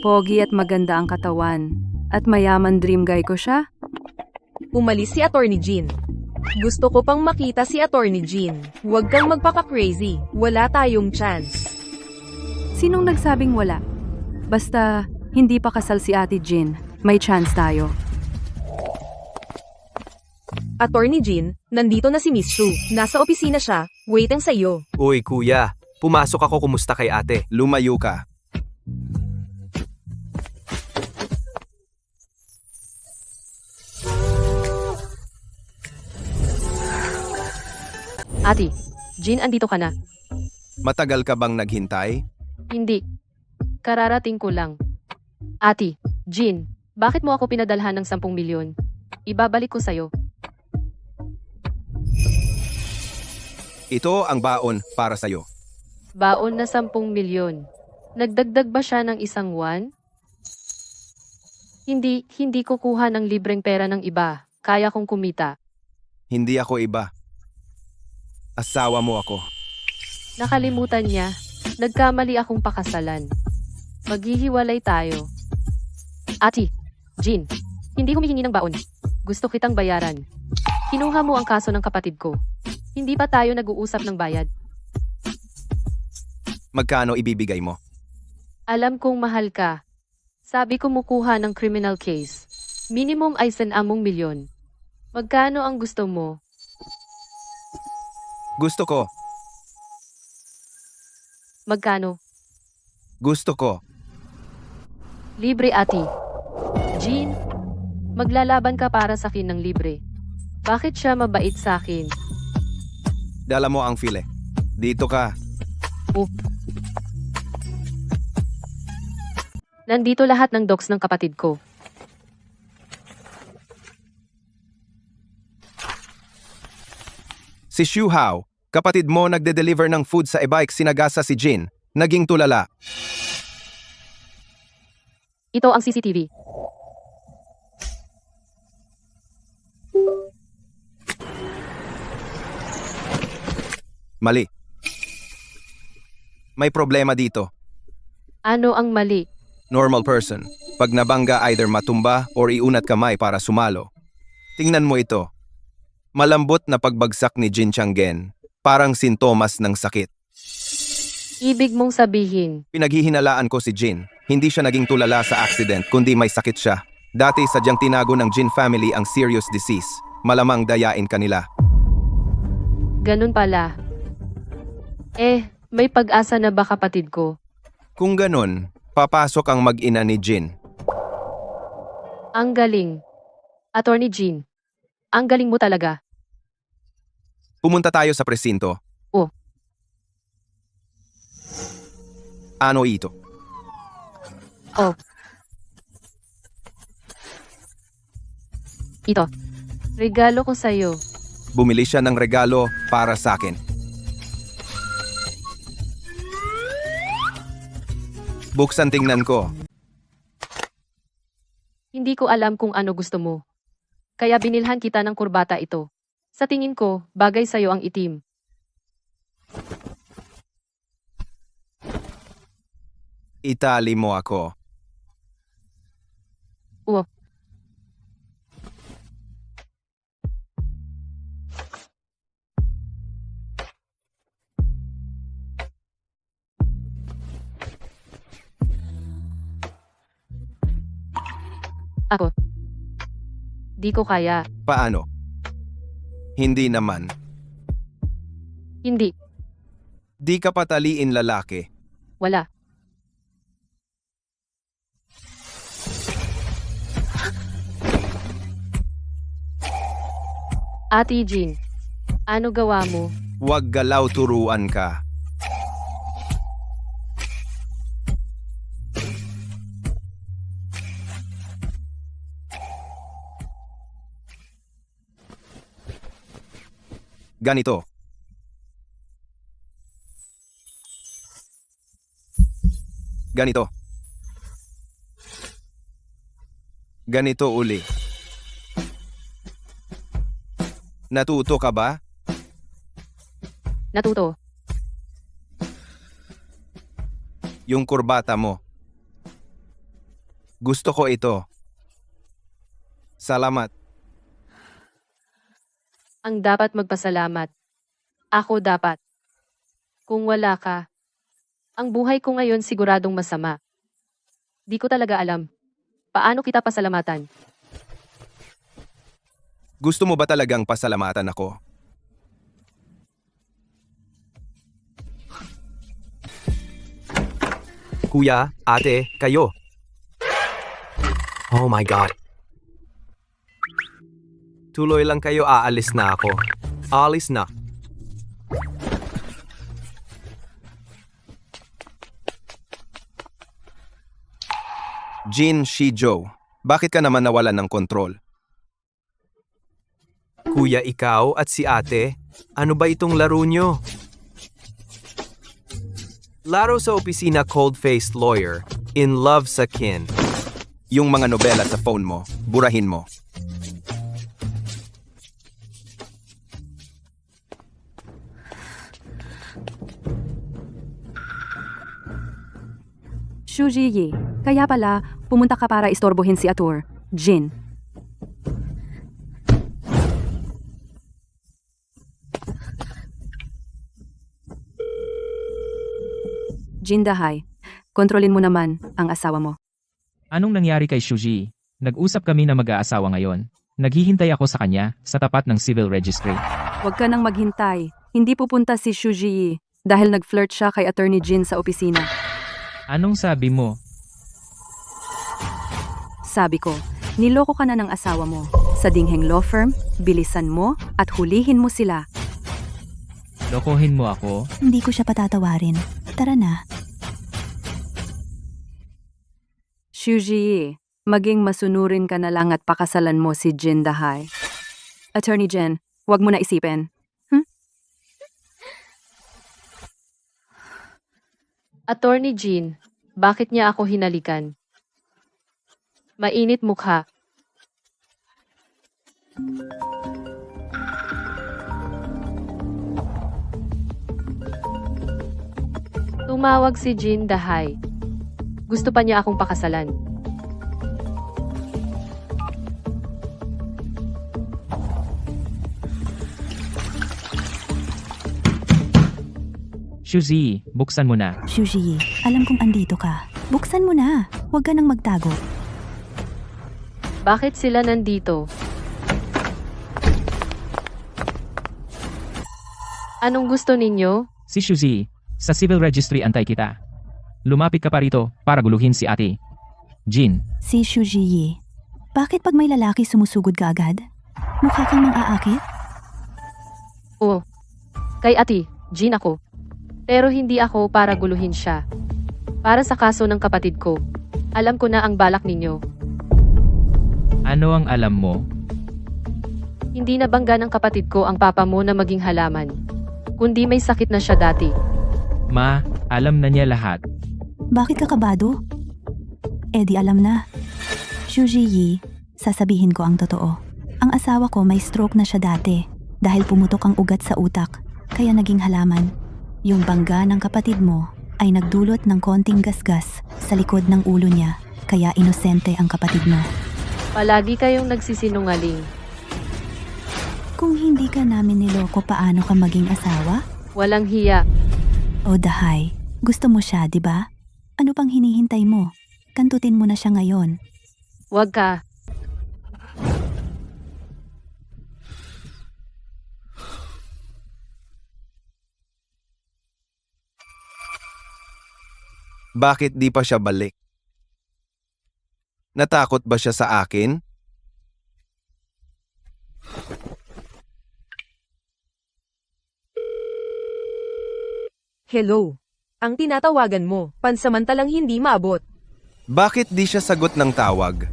[SPEAKER 8] Pogi at maganda ang katawan. At mayaman dream guy ko siya.
[SPEAKER 6] Umalis si Attorney Jean. Gusto ko pang makita si Attorney Jean. Huwag kang magpaka-crazy. Wala tayong chance.
[SPEAKER 8] Sinong nagsabing wala? Basta, hindi pa kasal si Ate Jean. May chance tayo.
[SPEAKER 6] Attorney Jean, nandito na si Miss Shu. Nasa opisina siya, waiting sa iyo.
[SPEAKER 7] Uy, kuya. Pumasok ako kumusta kay ate.
[SPEAKER 2] Lumayo ka.
[SPEAKER 1] Ate, Jean, andito ka na.
[SPEAKER 2] Matagal ka bang naghintay?
[SPEAKER 1] Hindi. Kararating ko lang. Ate, Jean, bakit mo ako pinadalhan ng 10 milyon? Ibabalik ko sa'yo.
[SPEAKER 2] Ito ang baon para sa'yo.
[SPEAKER 1] Baon na 10 milyon. Nagdagdag ba siya ng 1 buwan? Hindi ko kuha ng libreng pera ng iba. Kaya kong kumita.
[SPEAKER 2] Hindi ako iba. Asawa mo ako.
[SPEAKER 1] Nakalimutan niya. Nagkamali akong pakasalan. Maghihiwalay tayo. Ate, Jean, hindi humihingi ng baon. Gusto kitang bayaran. Kinuha mo ang kaso ng kapatid ko. Hindi pa tayo nag-uusap ng bayad.
[SPEAKER 2] Magkano ibibigay mo?
[SPEAKER 1] Alam kong mahal ka. Sabi ko mukuha ng criminal case. Minimum ay 10 milyon. Magkano ang gusto mo?
[SPEAKER 2] Gusto ko.
[SPEAKER 1] Magkano?
[SPEAKER 2] Gusto ko.
[SPEAKER 1] Libre, ate. Jean, maglalaban ka para sa akin ng libre. Bakit siya mabait sa akin?
[SPEAKER 2] Dala mo ang file. Dito ka.
[SPEAKER 1] Nandito lahat ng docs ng kapatid ko.
[SPEAKER 2] Si Xu Hao, kapatid mo nagde-deliver ng food sa e-bike sinagasa si Jin. Naging tulala.
[SPEAKER 1] Ito ang CCTV.
[SPEAKER 2] Mali. May problema dito.
[SPEAKER 1] Ano ang mali?
[SPEAKER 2] Normal person. Pag nabangga either matumba or iunat kamay para sumalo. Tingnan mo ito. Malambot na pagbagsak ni Jin Changgen. Parang sintomas ng sakit.
[SPEAKER 1] Ibig mong sabihin,
[SPEAKER 2] Pinaghihinalaan ko si Jin. Hindi siya naging tulala sa accident kundi may sakit siya. Dati sadyang tinago ng Jin family ang serious disease. Malamang dayain kanila.
[SPEAKER 1] ganun pala. May pag-asa na ba kapatid ko?
[SPEAKER 2] Kung ganun, papasok ang mag-ina ni Jin.
[SPEAKER 1] Ang galing. Attorney Jean, ang galing mo talaga.
[SPEAKER 2] Pumunta tayo sa presinto.
[SPEAKER 1] Oh.
[SPEAKER 2] Ano ito?
[SPEAKER 1] Oh. Ito. Regalo ko sa'yo.
[SPEAKER 2] Bumili siya ng regalo para sa akin. Buksan tingnan ko.
[SPEAKER 1] Hindi ko alam kung ano gusto mo. Kaya binilhan kita ng kurbata ito. Sa tingin ko, bagay sa'yo ang itim.
[SPEAKER 2] Itali mo ako.
[SPEAKER 1] Oo. Ako. Di ko kaya.
[SPEAKER 2] Paano? Hindi naman.
[SPEAKER 1] Hindi.
[SPEAKER 2] Di ka pataliin lalaki.
[SPEAKER 1] Wala. Ate Jean, ano gawa mo?
[SPEAKER 2] Huwag galaw turuan ka. Ganito. Ganito. Ganito uli. Natuto ka ba?
[SPEAKER 1] Natuto.
[SPEAKER 2] Yung kurbata mo. Gusto ko ito. Salamat.
[SPEAKER 1] Ang dapat magpasalamat. Ako dapat. Kung wala ka, ang buhay ko ngayon siguradong masama. Di ko talaga alam. Paano kita pasalamatan?
[SPEAKER 2] Gusto mo ba talagang pasalamatan ako?
[SPEAKER 7] Kuya, ate, kayo. Oh my God. Tuloy lang kayo, aalis na ako. Alis na.
[SPEAKER 2] Jin Shijo, bakit ka naman nawalan ng kontrol?
[SPEAKER 7] Kuya, ikaw at si ate, ano ba itong laro nyo? Laro sa opisina Cold-Faced Lawyer, In Love sa Kin.
[SPEAKER 2] Yung mga nobela sa phone mo, burahin mo.
[SPEAKER 8] Shuji, kaya pala, pumunta ka para istorbohin si Ator, Jin. Jin Dahay, kontrolin mo naman ang asawa mo.
[SPEAKER 5] Anong nangyari kay Shuji? Nag-usap kami na mag-aasawa ngayon. Naghihintay ako sa kanya sa tapat ng civil registry.
[SPEAKER 8] Huwag ka nang maghintay. Hindi pupunta si Shuji dahil nag-flirt siya kay Attorney Jin sa opisina.
[SPEAKER 5] Anong sabi mo?
[SPEAKER 8] Sabi ko, niloko ka na ng asawa mo. Sa Dingheng Law Firm, bilisan mo at hulihin mo sila.
[SPEAKER 5] Lokohin mo ako?
[SPEAKER 4] Hindi ko siya patatawarin. Tara na.
[SPEAKER 8] Shuji, maging masunurin ka na lang at pakasalan mo si Jin Dahay. Attorney Jin, huwag mo na isipin.
[SPEAKER 1] Attorney Jean, bakit niya ako hinalikan? Mainit mukha. Tumawag si Jin Dahay. Gusto pa niya akong pakasalan.
[SPEAKER 5] Shuji, buksan mo na.
[SPEAKER 4] Shuji, alam kong andito ka. Buksan mo na. Huwag ka nang magtago.
[SPEAKER 1] Bakit sila nandito? Anong gusto ninyo?
[SPEAKER 5] Si Shuji, sa civil registry antay kita. Lumapit ka pa rito para guluhin si ate. Jin,
[SPEAKER 4] Si Shuji, bakit pag may lalaki sumusugod ka agad? Mukha kang mang-aakit?
[SPEAKER 1] Oo. Kay ate, Jean ako. Pero hindi ako para guluhin siya. Para sa kaso ng kapatid ko. Alam ko na ang balak ninyo.
[SPEAKER 5] ano ang alam mo?
[SPEAKER 1] Hindi nabangga ng kapatid ko ang papa mo na maging halaman. Kundi may sakit na siya dati.
[SPEAKER 5] Ma, alam na niya lahat.
[SPEAKER 4] Bakit ka kabado? Eh di alam na. Xu Ziyi, sasabihin ko ang totoo. Ang asawa ko may stroke na siya dati dahil pumutok ang ugat sa utak, kaya naging halaman. Yung bangga ng kapatid mo ay nagdulot ng konting gasgas sa likod ng ulo niya, kaya inosente ang kapatid mo.
[SPEAKER 1] Palagi kayong nagsisinungaling.
[SPEAKER 4] Kung hindi ka namin niloko, paano ka maging asawa?
[SPEAKER 1] Walang hiya.
[SPEAKER 4] O Dahay, gusto mo siya, di ba? Ano pang hinihintay mo? Kantutin mo na siya ngayon.
[SPEAKER 1] Wag ka.
[SPEAKER 2] Bakit di pa siya balik? Natakot ba siya sa akin?
[SPEAKER 6] Hello. Ang tinatawagan mo, pansamantalang hindi maabot.
[SPEAKER 2] Bakit di siya sagot ng tawag?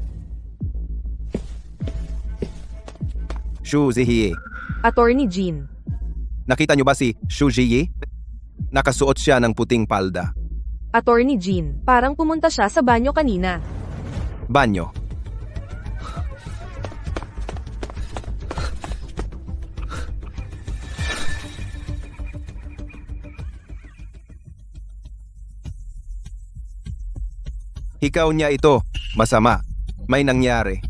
[SPEAKER 2] Xu Ziyi,
[SPEAKER 6] Attorney Jean.
[SPEAKER 2] nakita niyo ba si Xu Ziyi? Nakasuot siya ng puting palda.
[SPEAKER 6] Attorney Jean, parang pumunta siya sa banyo kanina.
[SPEAKER 2] Banyo. Ikaw niya ito. Masama. May nangyari.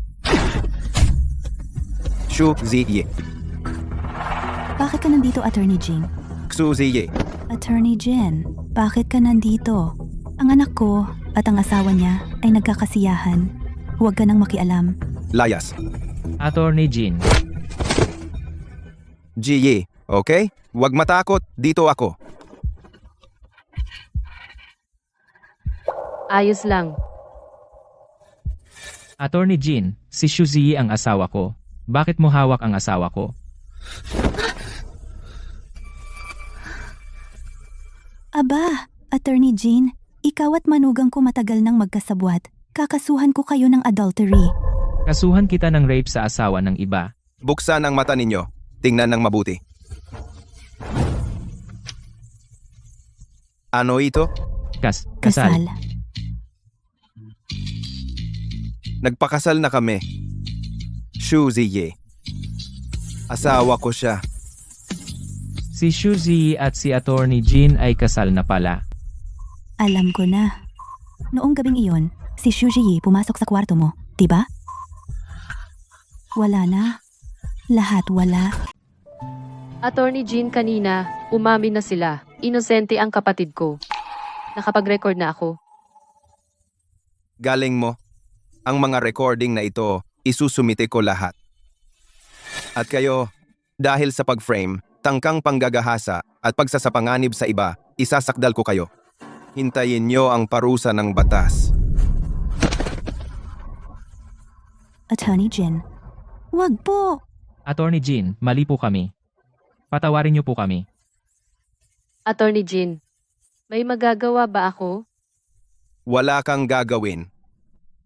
[SPEAKER 2] Xu Ziyi.
[SPEAKER 4] Bakit ka nandito, Attorney Jin?
[SPEAKER 2] Xu Ziyi.
[SPEAKER 4] Attorney Jin, bakit ka nandito? Ang anak ko at ang asawa niya ay nagkakasiyahan. Huwag ka nang makialam.
[SPEAKER 2] Layas.
[SPEAKER 5] Attorney Jean.
[SPEAKER 2] Ziyi. Okay? Huwag matakot. Dito ako.
[SPEAKER 1] Ayos lang.
[SPEAKER 5] Attorney Jean, si Xu Ziyi ang asawa ko. Bakit mo hawak ang asawa ko?
[SPEAKER 4] Aba, Attorney Jin, ikaw at manugang ko matagal nang magkasabwat. Kakasuhan ko kayo ng adultery.
[SPEAKER 5] Kasuhan kita ng rape sa asawa ng iba.
[SPEAKER 2] Buksan ang mata ninyo. Tingnan ng mabuti. Ano ito?
[SPEAKER 5] Kasal.
[SPEAKER 4] Kasal.
[SPEAKER 2] Nagpakasal na kami. Xu Ziyi. Asawa ko siya.
[SPEAKER 5] Si Xu Ziyi at si Attorney Jean ay kasal na pala.
[SPEAKER 4] Alam ko na. Noong gabing iyon, si Xu Ziyi pumasok sa kwarto mo, diba? Wala na. Lahat wala.
[SPEAKER 1] Attorney Jean, kanina, umamin na sila. Inosente ang kapatid ko. Nakapag-record na ako.
[SPEAKER 2] Galing mo. Ang mga recording na ito, isusumite ko lahat. At kayo, dahil sa pag-frame, tangkang panggagahasa at pagsasapanganib sa iba, isasakdal ko kayo. Hintayin nyo ang parusa ng batas.
[SPEAKER 4] Attorney Jin, wag po.
[SPEAKER 5] Attorney Jean, mali po kami. Patawarin niyo po kami.
[SPEAKER 1] Attorney Jean, may magagawa ba ako?
[SPEAKER 2] Wala kang gagawin.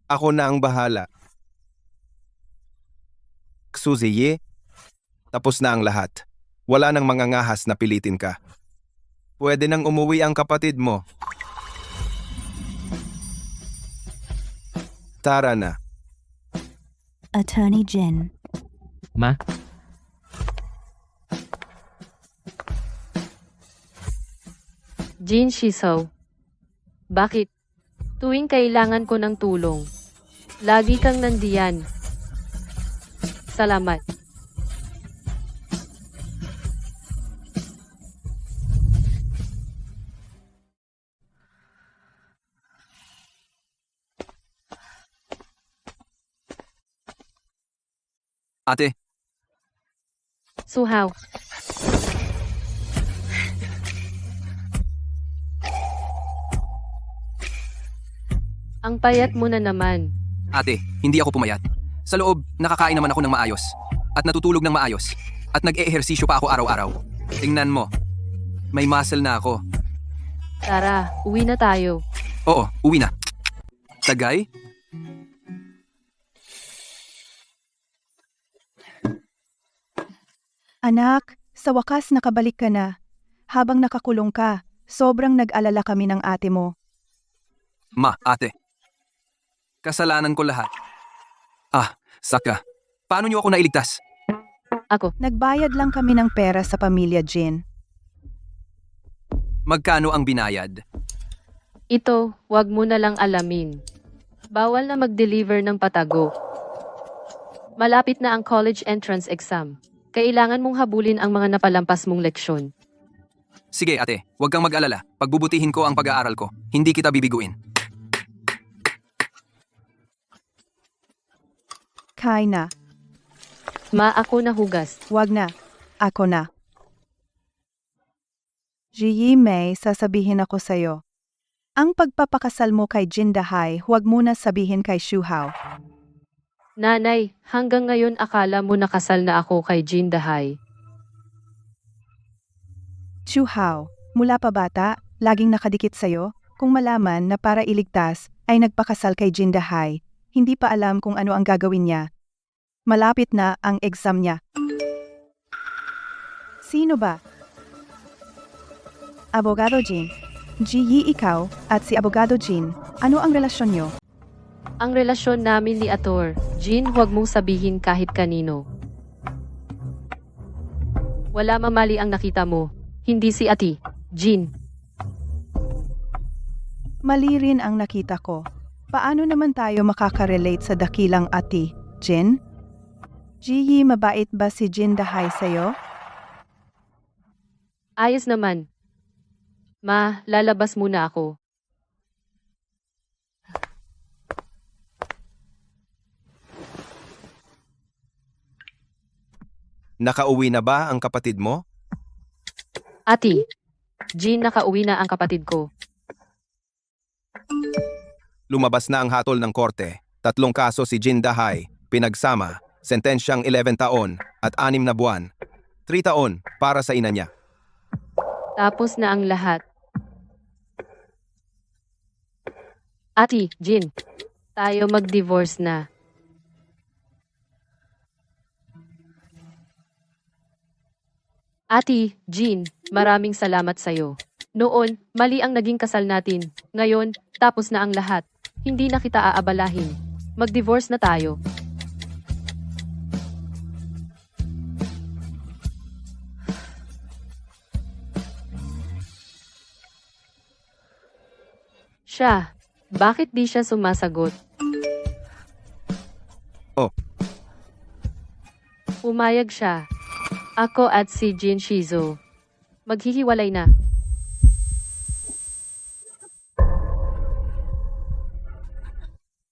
[SPEAKER 2] Ako na ang bahala. Xu Ziyi, tapos na ang lahat. Wala nang mangangahas na pilitin ka. Pwede nang umuwi ang kapatid mo. Tara na.
[SPEAKER 4] Attorney Jin,
[SPEAKER 5] Ma,
[SPEAKER 1] Jean Shiso. Bakit? Tuwing kailangan ko ng tulong, lagi kang nandiyan. Salamat.
[SPEAKER 7] Ate,
[SPEAKER 1] Suhaw. Ang payat mo na naman.
[SPEAKER 7] ate, hindi ako pumayat. Sa loob, nakakain naman ako ng maayos. At natutulog ng maayos. At nag-eehersisyo pa ako araw-araw. Tingnan mo. May muscle na ako.
[SPEAKER 1] Tara, uwi na tayo.
[SPEAKER 7] Oo, uwi na. Tagay?
[SPEAKER 3] Anak, sa wakas nakabalik ka na. Habang nakakulong ka, sobrang nag-alala kami ng ate mo.
[SPEAKER 7] Ma, ate. Kasalanan ko lahat. Saka. Paano niyo ako nailigtas?
[SPEAKER 1] Ako,
[SPEAKER 3] Nagbayad lang kami ng pera sa pamilya Jin.
[SPEAKER 7] Magkano ang binayad?
[SPEAKER 1] ito, wag mo na lang alamin. Bawal na mag-deliver ng patago. Malapit na ang college entrance exam. Kailangan mong habulin ang mga napalampas mong leksyon.
[SPEAKER 7] Sige ate, huwag kang mag-alala. Pagbubutihin ko ang pag-aaral ko. Hindi kita bibiguin.
[SPEAKER 3] Kain na.
[SPEAKER 1] Ma, ako na hugas.
[SPEAKER 3] Wag na. Ako na. Ji Mei, sasabihin ako sa'yo. Ang pagpapakasal mo kay Jin Dahay, huwag muna sabihin kay Shu Hao.
[SPEAKER 1] Nanay, hanggang ngayon akala mo nakasal na ako kay Jin Dahay.
[SPEAKER 3] Shu Hao, mula pa bata, laging nakadikit sa'yo. Kung malaman na para iligtas ay nagpakasal kay Jin Dahay, hindi pa alam kung ano ang gagawin niya. Malapit na ang exam niya. Sino ba? Abogado Jin. Ji ikaw at si Abogado Jin, ano ang relasyon niyo?
[SPEAKER 1] Ang relasyon namin ni Ator, Jin, huwag mong sabihin kahit kanino. Wala mamali ang nakita mo. Hindi si Ati, Jin.
[SPEAKER 3] Mali rin ang nakita ko. Paano naman tayo makaka-relate sa dakilang Ati, Jin? Ji, mabait ba si Jin Dahay sa'yo?
[SPEAKER 1] Ayos naman. Ma, lalabas muna ako.
[SPEAKER 2] Nakauwi na ba ang kapatid mo?
[SPEAKER 1] Ati, Jin, nakauwi na ang kapatid ko.
[SPEAKER 2] Lumabas na ang hatol ng korte. 3 kaso si Jin Dahay, pinagsama, sentensyang 11 taon at 6 na buwan. 3 taon para sa ina niya.
[SPEAKER 1] Tapos na ang lahat. Ati, Jin, tayo mag-divorce na. Ati, Jin, maraming salamat sa'yo. Noon, mali ang naging kasal natin. Ngayon, tapos na ang lahat. Hindi na kita aabalahin. Mag-divorce na tayo. Siya, bakit di siya sumasagot?
[SPEAKER 2] Oh.
[SPEAKER 1] Umayag siya. Ako at si Jin Shizo. Maghihiwalay na.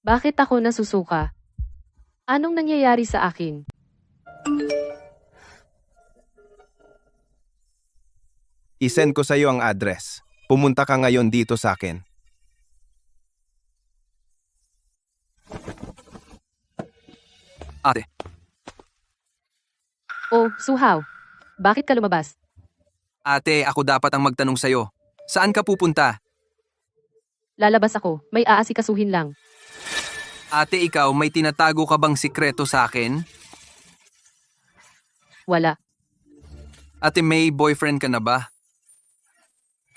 [SPEAKER 1] Bakit ako nasusuka? Anong nangyayari sa akin?
[SPEAKER 2] Isend ko sa iyo ang address. Pumunta ka ngayon dito sa akin.
[SPEAKER 7] Ate,
[SPEAKER 1] Oh, Suhaw. Bakit ka lumabas?
[SPEAKER 7] ate, ako dapat ang magtanong sa'yo. Saan ka pupunta?
[SPEAKER 1] Lalabas ako. May aasikasuhin lang.
[SPEAKER 7] Ate, ikaw, may tinatago ka bang sikreto sa akin?
[SPEAKER 1] Wala.
[SPEAKER 7] Ate, may boyfriend ka na ba?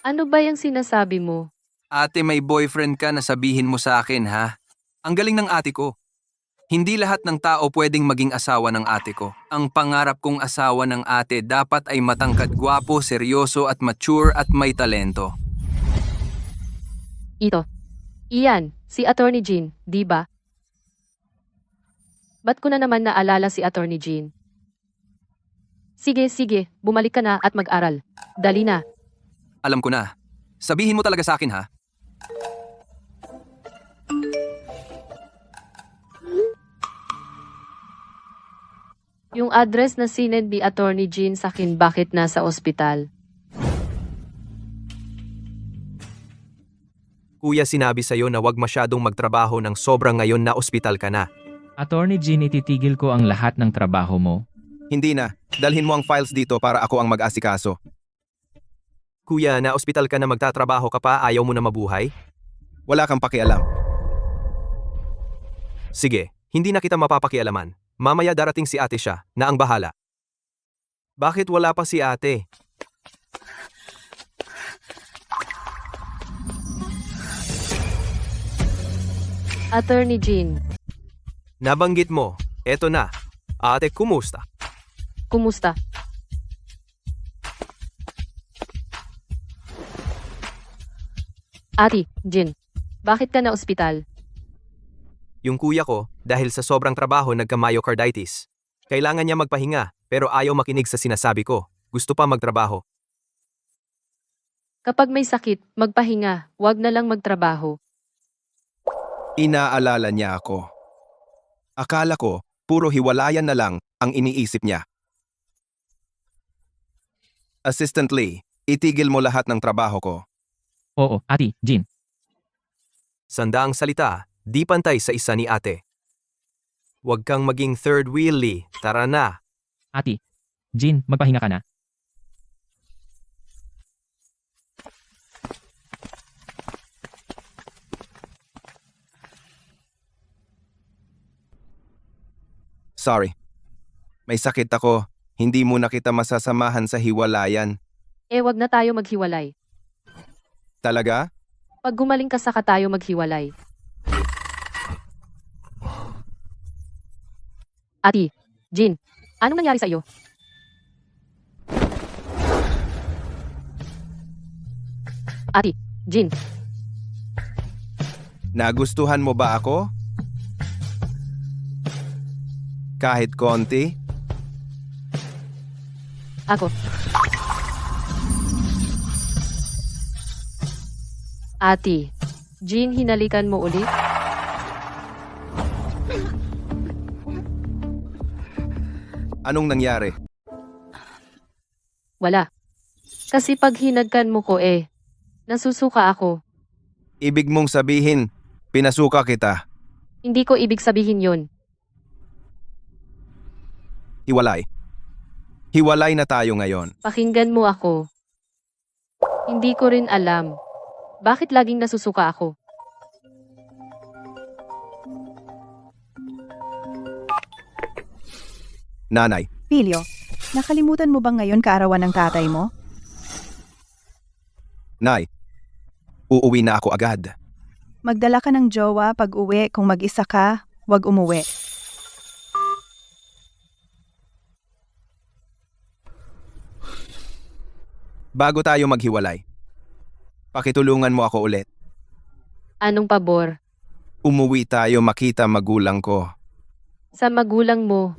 [SPEAKER 1] Ano ba yung sinasabi mo?
[SPEAKER 7] Ate, may boyfriend ka na sabihin mo sa akin, ha? Ang galing ng ate ko. Hindi lahat ng tao pwedeng maging asawa ng ate ko. Ang pangarap kong asawa ng ate dapat ay matangkad, gwapo, seryoso at mature at may talento.
[SPEAKER 1] Ito. Iyan, si Attorney Jin, di ba? Ba't ko na naman naalala si Attorney Jin? Sige, bumalik ka na at mag-aral. Dali na.
[SPEAKER 7] Alam ko na. Sabihin mo talaga sa akin, ha?
[SPEAKER 1] Yung address na sinend ni Attorney Jin sa akin bakit nasa ospital.
[SPEAKER 9] Kuya, sinabi sa'yo na wag masyadong magtrabaho ng sobrang ngayon na ospital ka na.
[SPEAKER 5] Attorney Jin, ititigil ko ang lahat ng trabaho mo.
[SPEAKER 2] Hindi na. Dalhin mo ang files dito para ako ang mag-asikaso.
[SPEAKER 9] Kuya, na ospital ka na magtatrabaho ka pa, ayaw mo na mabuhay?
[SPEAKER 2] Wala kang pakialam.
[SPEAKER 9] Sige, hindi na kita mapapakialaman. Mamaya darating si ate siya, na ang bahala. Bakit wala pa si ate?
[SPEAKER 1] Attorney Jin,
[SPEAKER 9] Nabanggit mo, eto na. Ate, kumusta?
[SPEAKER 1] Kumusta? Ati, Jin. Bakit ka na ospital?
[SPEAKER 9] Yung kuya ko, dahil sa sobrang trabaho nagka-myocarditis. Kailangan niya magpahinga, pero ayaw makinig sa sinasabi ko. Gusto pa magtrabaho.
[SPEAKER 1] Kapag may sakit, magpahinga, wag na lang magtrabaho.
[SPEAKER 2] Inaalala niya ako. Akala ko, puro hiwalayan na lang ang iniisip niya. Assistant Lee, itigil mo lahat ng trabaho ko.
[SPEAKER 5] Oo, Ate, Jin.
[SPEAKER 9] Sandaang salita, di pantay sa isa ni ate. Huwag kang maging third wheel, Lee. Tara na.
[SPEAKER 5] Ate, Jin, magpahinga ka na.
[SPEAKER 2] Sorry. May sakit ako. Hindi mo na kita masasamahan sa hiwalayan.
[SPEAKER 1] Wag na tayo maghiwalay.
[SPEAKER 2] Talaga?
[SPEAKER 1] Pag gumaling ka saka tayo maghiwalay. Ati, Jin, anong nangyari sa iyo? Ati, Jin,
[SPEAKER 2] Nagustuhan mo ba ako? Kahit konti?
[SPEAKER 1] ako. Ati, Jin, hinalikan mo ulit?
[SPEAKER 2] Anong nangyari?
[SPEAKER 1] Wala. Kasi pag hinagkan mo ko nasusuka ako.
[SPEAKER 2] Ibig mong sabihin, pinasuka kita.
[SPEAKER 1] Hindi ko ibig sabihin yon.
[SPEAKER 2] Hiwalay. Hiwalay na tayo ngayon.
[SPEAKER 1] Pakinggan mo ako. Hindi ko rin alam. Bakit laging nasusuka ako?
[SPEAKER 2] Nanay,
[SPEAKER 3] Pilyo, nakalimutan mo bang ngayon kaarawan ng tatay mo?
[SPEAKER 2] Nay, uuwi na ako agad.
[SPEAKER 3] Magdala ka ng jowa pag uwi. Kung mag-isa ka, wag umuwi.
[SPEAKER 2] Bago tayo maghiwalay, pakitulungan mo ako ulit.
[SPEAKER 1] Anong pabor?
[SPEAKER 2] Umuwi tayo makita magulang ko.
[SPEAKER 1] Sa magulang mo.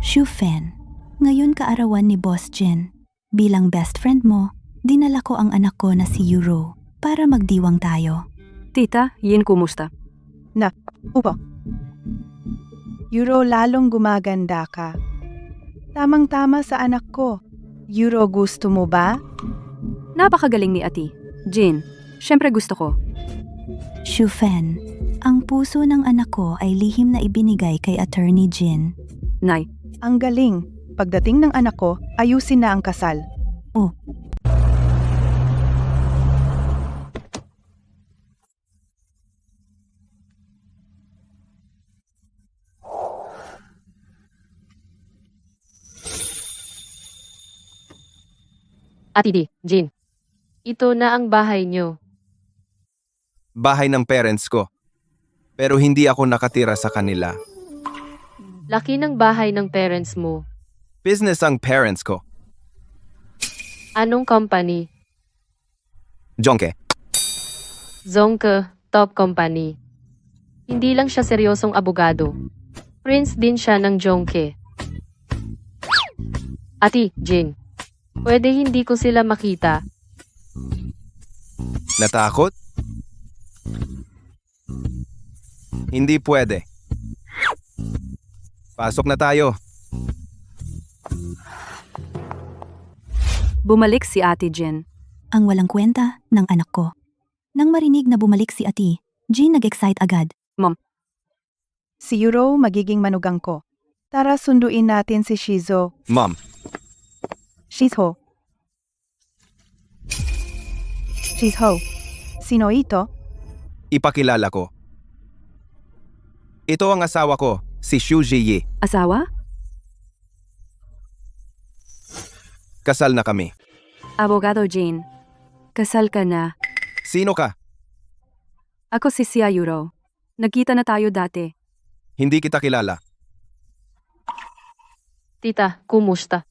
[SPEAKER 4] Shufen, ngayon kaarawan ni Boss Jin. Bilang best friend mo, dinala ko ang anak ko na si Euro para magdiwang tayo.
[SPEAKER 8] Tita, Yin, kumusta?
[SPEAKER 3] Upo. Euro, lalong gumaganda ka. Tamang-tama sa anak ko. Euro, gusto mo ba?
[SPEAKER 8] Napakagaling ni Ati. Jin, syempre gusto ko.
[SPEAKER 4] Shufen, ang puso ng anak ko ay lihim na ibinigay kay Attorney Jin.
[SPEAKER 8] Nay,
[SPEAKER 3] Ang galing. Pagdating ng anak ko, ayusin na ang kasal.
[SPEAKER 1] Ati di, Jin. Ito na ang bahay nyo.
[SPEAKER 2] Bahay ng parents ko. Pero hindi ako nakatira sa kanila.
[SPEAKER 1] Laki ng bahay ng parents mo.
[SPEAKER 2] Business ang parents ko.
[SPEAKER 1] Anong company?
[SPEAKER 2] Jonke,
[SPEAKER 1] Zonke, top company. Hindi lang siya seryosong abogado. Prince din siya ng Jonke. Ati, Jin. Pwede hindi ko sila makita.
[SPEAKER 2] natakot? Hindi pwede. Pasok na tayo.
[SPEAKER 8] bumalik si Ate Jin.
[SPEAKER 4] Ang walang kwenta ng anak ko. Nang marinig na bumalik si Ati, Jin nag-excite agad.
[SPEAKER 3] Si Euro magiging manugang ko. Tara sunduin natin si Shizo.
[SPEAKER 2] Mom,
[SPEAKER 3] Shizo. Shizo. Sino ito?
[SPEAKER 2] ipakilala ko. Ito ang asawa ko, si Xu Ziyi.
[SPEAKER 8] Asawa?
[SPEAKER 2] Kasal na kami.
[SPEAKER 8] Abogado Jin. Kasal ka na.
[SPEAKER 2] Sino ka?
[SPEAKER 8] Ako si Sia Euro. Nagkita na tayo dati.
[SPEAKER 2] Hindi kita kilala.
[SPEAKER 1] Tita, kumusta?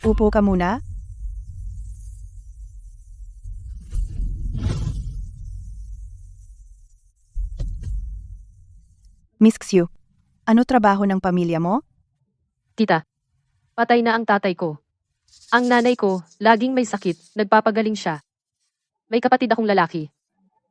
[SPEAKER 3] Upo ka muna. Miss Xiu, ano trabaho ng pamilya mo?
[SPEAKER 1] Tita, patay na ang tatay ko. Ang nanay ko, laging may sakit, nagpapagaling siya. May kapatid akong lalaki.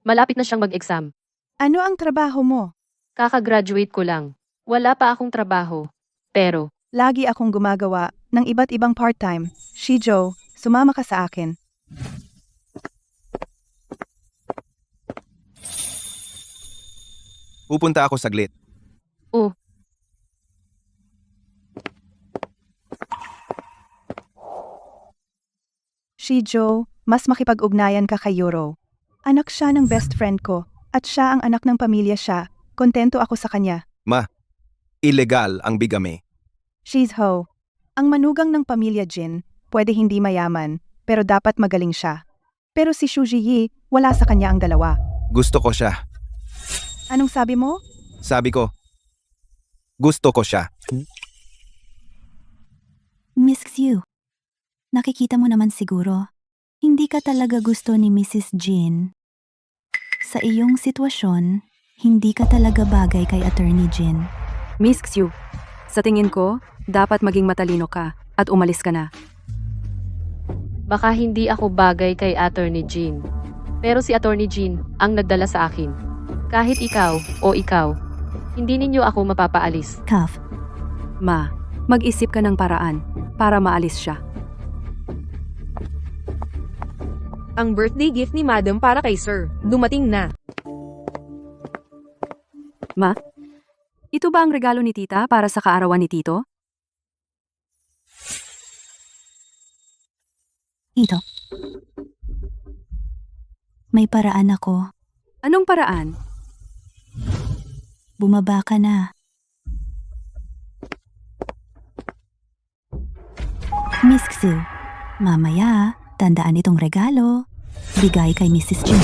[SPEAKER 1] Malapit na siyang mag-exam.
[SPEAKER 3] Ano ang trabaho mo?
[SPEAKER 1] Kakagraduate ko lang. Wala pa akong trabaho. Pero,
[SPEAKER 3] Lagi akong gumagawa ng iba't ibang part-time. Shijo, sumama ka sa akin.
[SPEAKER 2] Pupunta ako saglit.
[SPEAKER 3] Shijo, mas makipag-ugnayan ka kay Yoro. Anak siya ng best friend ko, at siya ang anak ng pamilya siya. Kontento ako sa kanya.
[SPEAKER 2] Illegal ang bigami.
[SPEAKER 3] Shizo, ang manugang ng pamilya Jin, pwede hindi mayaman, pero dapat magaling siya. Pero si Shu Ji, wala sa kanya ang dalawa.
[SPEAKER 2] Gusto ko siya.
[SPEAKER 3] Anong sabi mo?
[SPEAKER 2] Sabi ko, gusto ko siya.
[SPEAKER 4] Miss Xiu, nakikita mo naman siguro, hindi ka talaga gusto ni Mrs. Jin. Sa iyong sitwasyon, hindi ka talaga bagay kay Attorney Jin.
[SPEAKER 8] Miss Xiu, sa tingin ko, dapat maging matalino ka at umalis ka na.
[SPEAKER 1] baka hindi ako bagay kay Attorney Jean. Pero si Attorney Jean ang nagdala sa akin. Kahit ikaw o ikaw, hindi ninyo ako mapapaalis.
[SPEAKER 4] Cuff,
[SPEAKER 8] Ma, mag-isip ka ng paraan para maalis siya.
[SPEAKER 6] Ang birthday gift ni Madam para kay Sir. Dumating na.
[SPEAKER 8] Ma, ito ba ang regalo ni Tita para sa kaarawan ni Tito?
[SPEAKER 4] ito. May paraan ako.
[SPEAKER 8] Anong paraan?
[SPEAKER 4] Bumaba ka na. Miss Xu, mamaya, tandaan itong regalo. Bigay kay Mrs. Jin.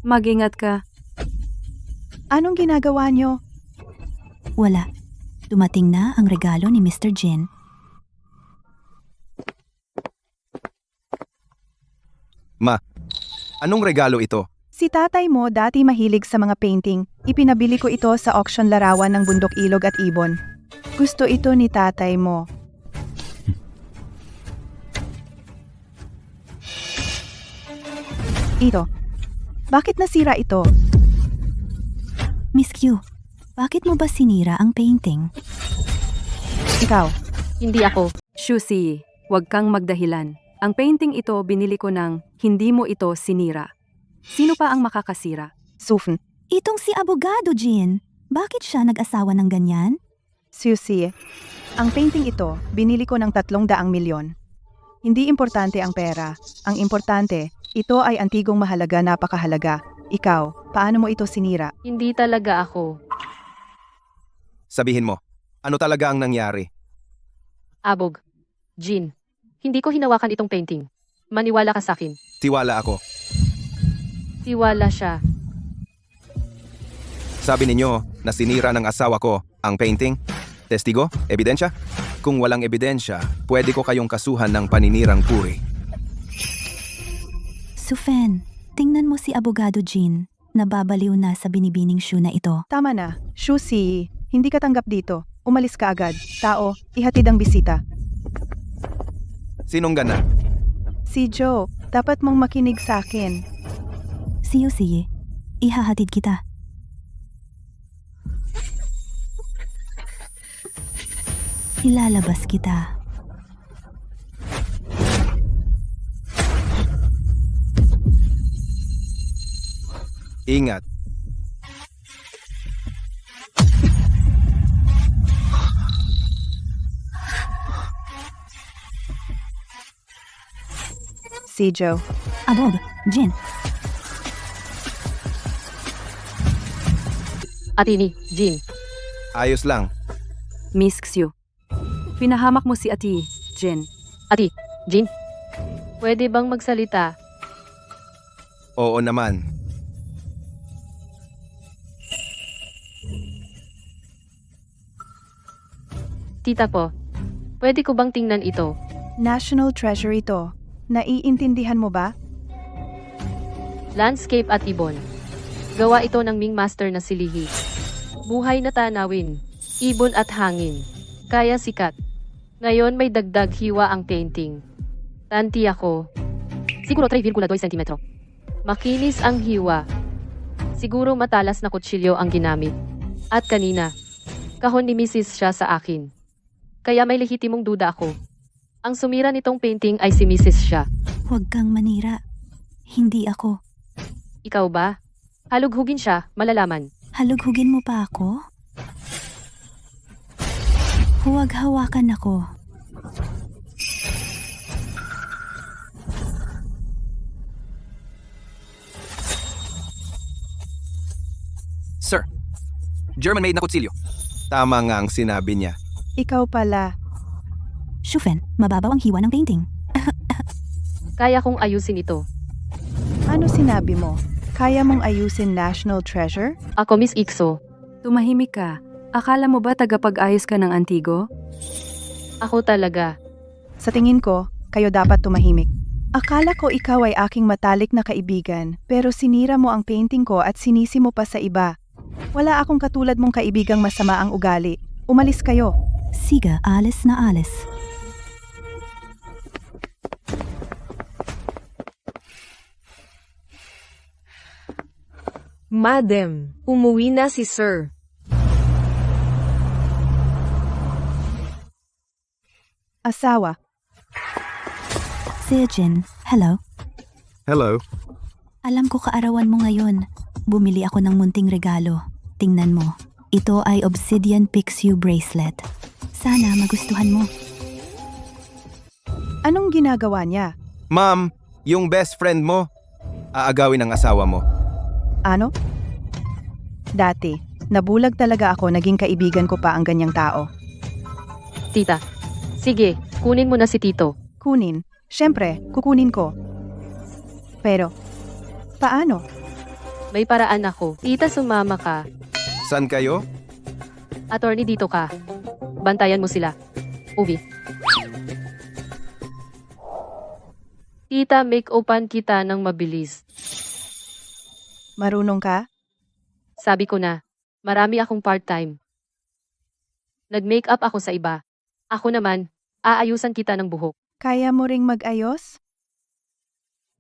[SPEAKER 8] Mag-ingat ka.
[SPEAKER 3] Anong ginagawa niyo?
[SPEAKER 4] Wala. Dumating na ang regalo ni Mr. Jin.
[SPEAKER 2] Anong regalo ito?
[SPEAKER 3] Si tatay mo dati mahilig sa mga painting. Ipinabili ko ito sa auction larawan ng Bundok Ilog at Ibon. Gusto ito ni tatay mo. Ito. Bakit nasira ito?
[SPEAKER 4] Miss Q, bakit mo ba sinira ang painting?
[SPEAKER 3] Ikaw.
[SPEAKER 1] Hindi ako.
[SPEAKER 8] Shusi, huwag kang magdahilan. Ang painting ito binili ko ng hindi mo ito sinira. Sino pa ang makakasira?
[SPEAKER 3] Sufn.
[SPEAKER 4] Itong si Abogado Jin. Bakit siya nag-asawa ng ganyan?
[SPEAKER 3] Susi. Ang painting ito, binili ko ng 300 milyon. Hindi importante ang pera. Ang importante, ito ay antigong mahalaga, napakahalaga. Ikaw, paano mo ito sinira?
[SPEAKER 1] Hindi talaga ako.
[SPEAKER 2] Sabihin mo, ano talaga ang nangyari?
[SPEAKER 1] Abog. Jean. Hindi ko hinawakan itong painting. Maniwala ka sa akin.
[SPEAKER 2] Tiwala ako.
[SPEAKER 1] Tiwala siya.
[SPEAKER 2] Sabi ninyo na sinira ng asawa ko ang painting? Testigo? Ebidensya? Kung walang ebidensya, pwede ko kayong kasuhan ng paninirang puri.
[SPEAKER 4] Sufen, tingnan mo si Abogado Jin. Nababaliw na sa binibining shoe na ito.
[SPEAKER 3] Tama na. Shusi, hindi ka tanggap dito. Umalis ka agad. Tao, ihatid ang bisita.
[SPEAKER 2] Sinong gana?
[SPEAKER 3] Si Joe, dapat mong makinig sa akin.
[SPEAKER 4] Siyo, ihahatid kita. Ilalabas kita.
[SPEAKER 2] Ingat.
[SPEAKER 3] Si Joe.
[SPEAKER 4] Abog, Jin,
[SPEAKER 1] Atini, Jean.
[SPEAKER 2] Ayos lang.
[SPEAKER 8] Miss Xiu. Pinahamak mo si Ati, Jen.
[SPEAKER 1] Ati, Jean. Pwede bang magsalita?
[SPEAKER 2] Oo naman.
[SPEAKER 1] Tita po, pwede ko bang tingnan ito?
[SPEAKER 3] National treasure ito. Naiintindihan mo ba?
[SPEAKER 1] Landscape at ibon. Gawa ito ng Ming Master na si Lihi. Buhay na tanawin, ibon at hangin. Kaya sikat. Ngayon may dagdag hiwa ang painting. Tanti ako. Siguro 3,2 cm. Makinis ang hiwa. Siguro matalas na kutsilyo ang ginamit. At kanina, kahon ni Mrs. siya sa akin. Kaya may lehitimong duda ako. Ang sumira nitong painting ay si Mrs. siya.
[SPEAKER 4] Huwag kang manira. Hindi ako.
[SPEAKER 1] Ikaw ba? Halughugin siya, malalaman.
[SPEAKER 4] Halughugin mo pa ako? Huwag hawakan ako.
[SPEAKER 7] Sir, German-made na kutsilyo.
[SPEAKER 2] Tama nga ang sinabi niya.
[SPEAKER 3] Ikaw pala.
[SPEAKER 4] Shufen, mababaw ang hiwa ng painting.
[SPEAKER 1] Kaya kong ayusin ito.
[SPEAKER 3] Ano sinabi mo? Kaya mong ayusin national treasure?
[SPEAKER 1] Ako Miss Ikso.
[SPEAKER 8] Tumahimik ka. Akala mo ba tagapag-ayos ka ng antigo?
[SPEAKER 1] Ako talaga.
[SPEAKER 3] Sa tingin ko, kayo dapat tumahimik. Akala ko ikaw ay aking matalik na kaibigan, pero sinira mo ang painting ko at sinisi mo pa sa iba. Wala akong katulad mong kaibigang masama ang ugali. Umalis kayo.
[SPEAKER 4] Siga, alis na alis.
[SPEAKER 6] Madam, umuwi na si Sir.
[SPEAKER 3] Asawa,
[SPEAKER 4] Sir Jin, hello.
[SPEAKER 2] Hello?
[SPEAKER 4] Alam ko kaarawan mo ngayon. Bumili ako ng munting regalo. Tingnan mo. Ito ay Obsidian Pixie Bracelet. Sana magustuhan mo.
[SPEAKER 3] anong ginagawa niya?
[SPEAKER 2] Ma'am, yung best friend mo, aagawin ang asawa mo.
[SPEAKER 3] Ano? Dati, nabulag talaga ako naging kaibigan ko pa ang ganyang tao.
[SPEAKER 1] Tita. Sige, kunin mo na si Tito.
[SPEAKER 3] Kunin? Siyempre, kukunin ko. Pero, paano?
[SPEAKER 1] May paraan ako. Tita, sumama ka.
[SPEAKER 2] San kayo?
[SPEAKER 1] Attorney, dito ka. Bantayan mo sila. Ubi. Tita, make-upan kita ng mabilis.
[SPEAKER 3] Marunong ka?
[SPEAKER 1] Sabi ko na, marami akong part-time. Nag-make-up ako sa iba. Ako naman, aayusan kita ng buhok.
[SPEAKER 3] Kaya mo ring mag-ayos?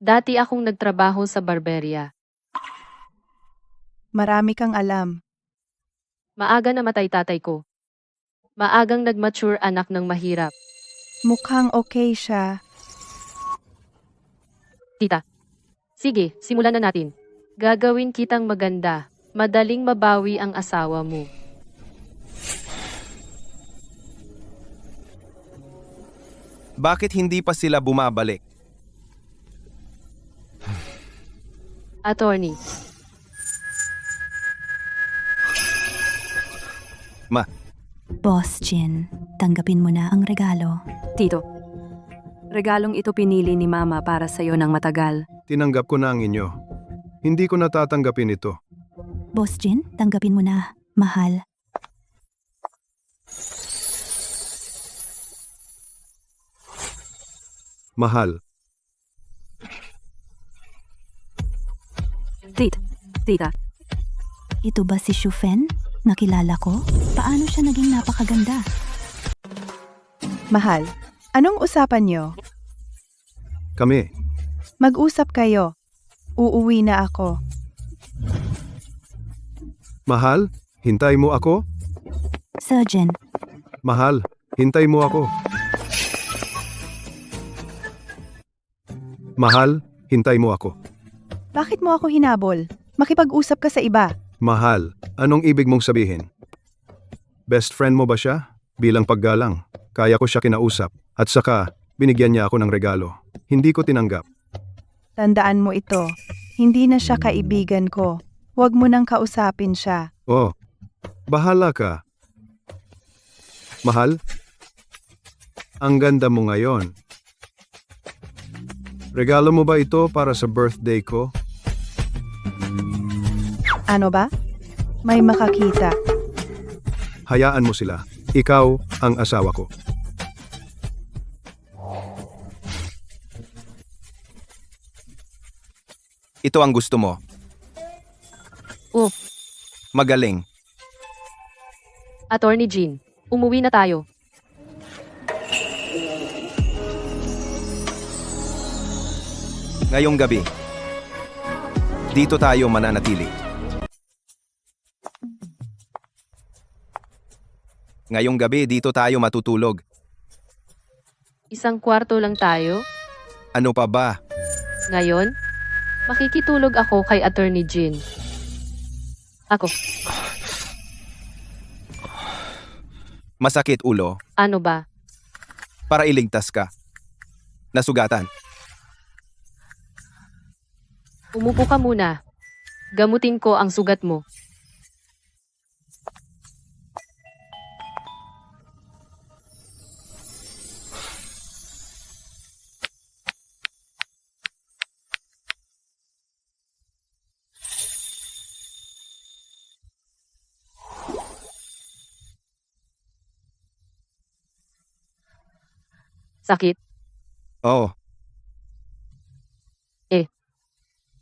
[SPEAKER 1] Dati akong nagtrabaho sa barberia.
[SPEAKER 3] Marami kang alam.
[SPEAKER 1] Maaga namatay tatay ko. Maagang nag-mature anak ng mahirap.
[SPEAKER 3] Mukhang okay siya.
[SPEAKER 1] Tita. Sige, simulan na natin. Gagawin kitang maganda. Madaling mabawi ang asawa mo.
[SPEAKER 2] Bakit hindi pa sila bumabalik?
[SPEAKER 1] Attorney.
[SPEAKER 4] Boss Jin, tanggapin mo na ang regalo.
[SPEAKER 8] Tito, regalong ito pinili ni Mama para sa'yo ng matagal.
[SPEAKER 10] Tinanggap ko na ang inyo. Hindi ko natatanggapin ito.
[SPEAKER 4] Boss Jin, tanggapin mo na. Mahal.
[SPEAKER 10] Mahal.
[SPEAKER 8] Tita,
[SPEAKER 4] Ito ba si Shufen? Nakilala ko? Paano siya naging napakaganda?
[SPEAKER 3] Mahal, anong usapan niyo?
[SPEAKER 10] Kami.
[SPEAKER 3] Mag-usap kayo. Uuwi na ako.
[SPEAKER 10] Mahal, hintay mo ako?
[SPEAKER 4] Sir Jin,
[SPEAKER 10] Mahal, hintay mo ako. Mahal, hintay mo ako.
[SPEAKER 3] Bakit mo ako hinabol? Makipag-usap ka sa iba.
[SPEAKER 10] Mahal, anong ibig mong sabihin? Best friend mo ba siya? Bilang paggalang, kaya ko siya kinausap. At saka, binigyan niya ako ng regalo. Hindi ko tinanggap.
[SPEAKER 3] Tandaan mo ito. Hindi na siya kaibigan ko. Huwag mo nang kausapin siya.
[SPEAKER 10] Oh, bahala ka. Mahal, ang ganda mo ngayon. Regalo mo ba ito para sa birthday ko?
[SPEAKER 3] Ano ba? May makakita.
[SPEAKER 10] Hayaan mo sila. Ikaw ang asawa ko.
[SPEAKER 2] Ito ang gusto mo.
[SPEAKER 1] Oh,
[SPEAKER 2] Magaling.
[SPEAKER 1] Attorney Jean, umuwi na tayo.
[SPEAKER 2] Ngayong gabi, dito tayo mananatili. Ngayong gabi, dito tayo matutulog.
[SPEAKER 1] Isang kwarto lang tayo.
[SPEAKER 2] Ano pa ba?
[SPEAKER 1] Ngayon, makikitulog ako kay Attorney Jean. Ako,
[SPEAKER 2] Masakit ulo,
[SPEAKER 1] ano ba?
[SPEAKER 2] para iligtas ka. Nasugatan.
[SPEAKER 1] Umupo ka muna. Gamutin ko ang sugat mo. Sakit?
[SPEAKER 2] Oh,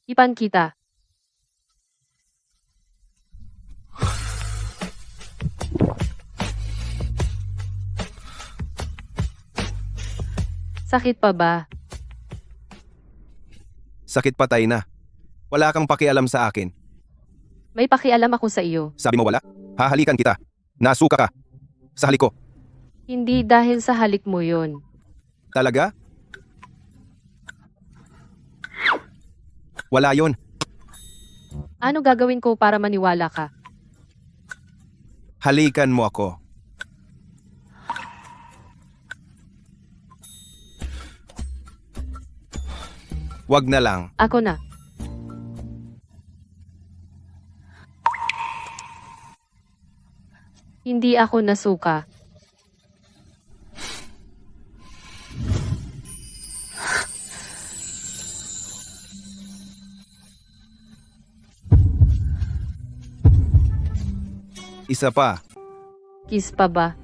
[SPEAKER 1] Ipan kita. Sakit pa ba?
[SPEAKER 2] sakit patay na. Wala kang pakialam sa akin.
[SPEAKER 1] May pakialam ako sa iyo.
[SPEAKER 2] Sabi mo wala? Hahalikan kita. Nasuka ka. Sa halik ko.
[SPEAKER 1] Hindi dahil sa halik mo yon.
[SPEAKER 2] Talaga? Wala yon.
[SPEAKER 1] Ano gagawin ko para maniwala ka?
[SPEAKER 2] Halikan mo ako. Wag na lang.
[SPEAKER 1] Ako na. Hindi ako nasuka.
[SPEAKER 2] Isa pa.
[SPEAKER 1] Kiss pa ba?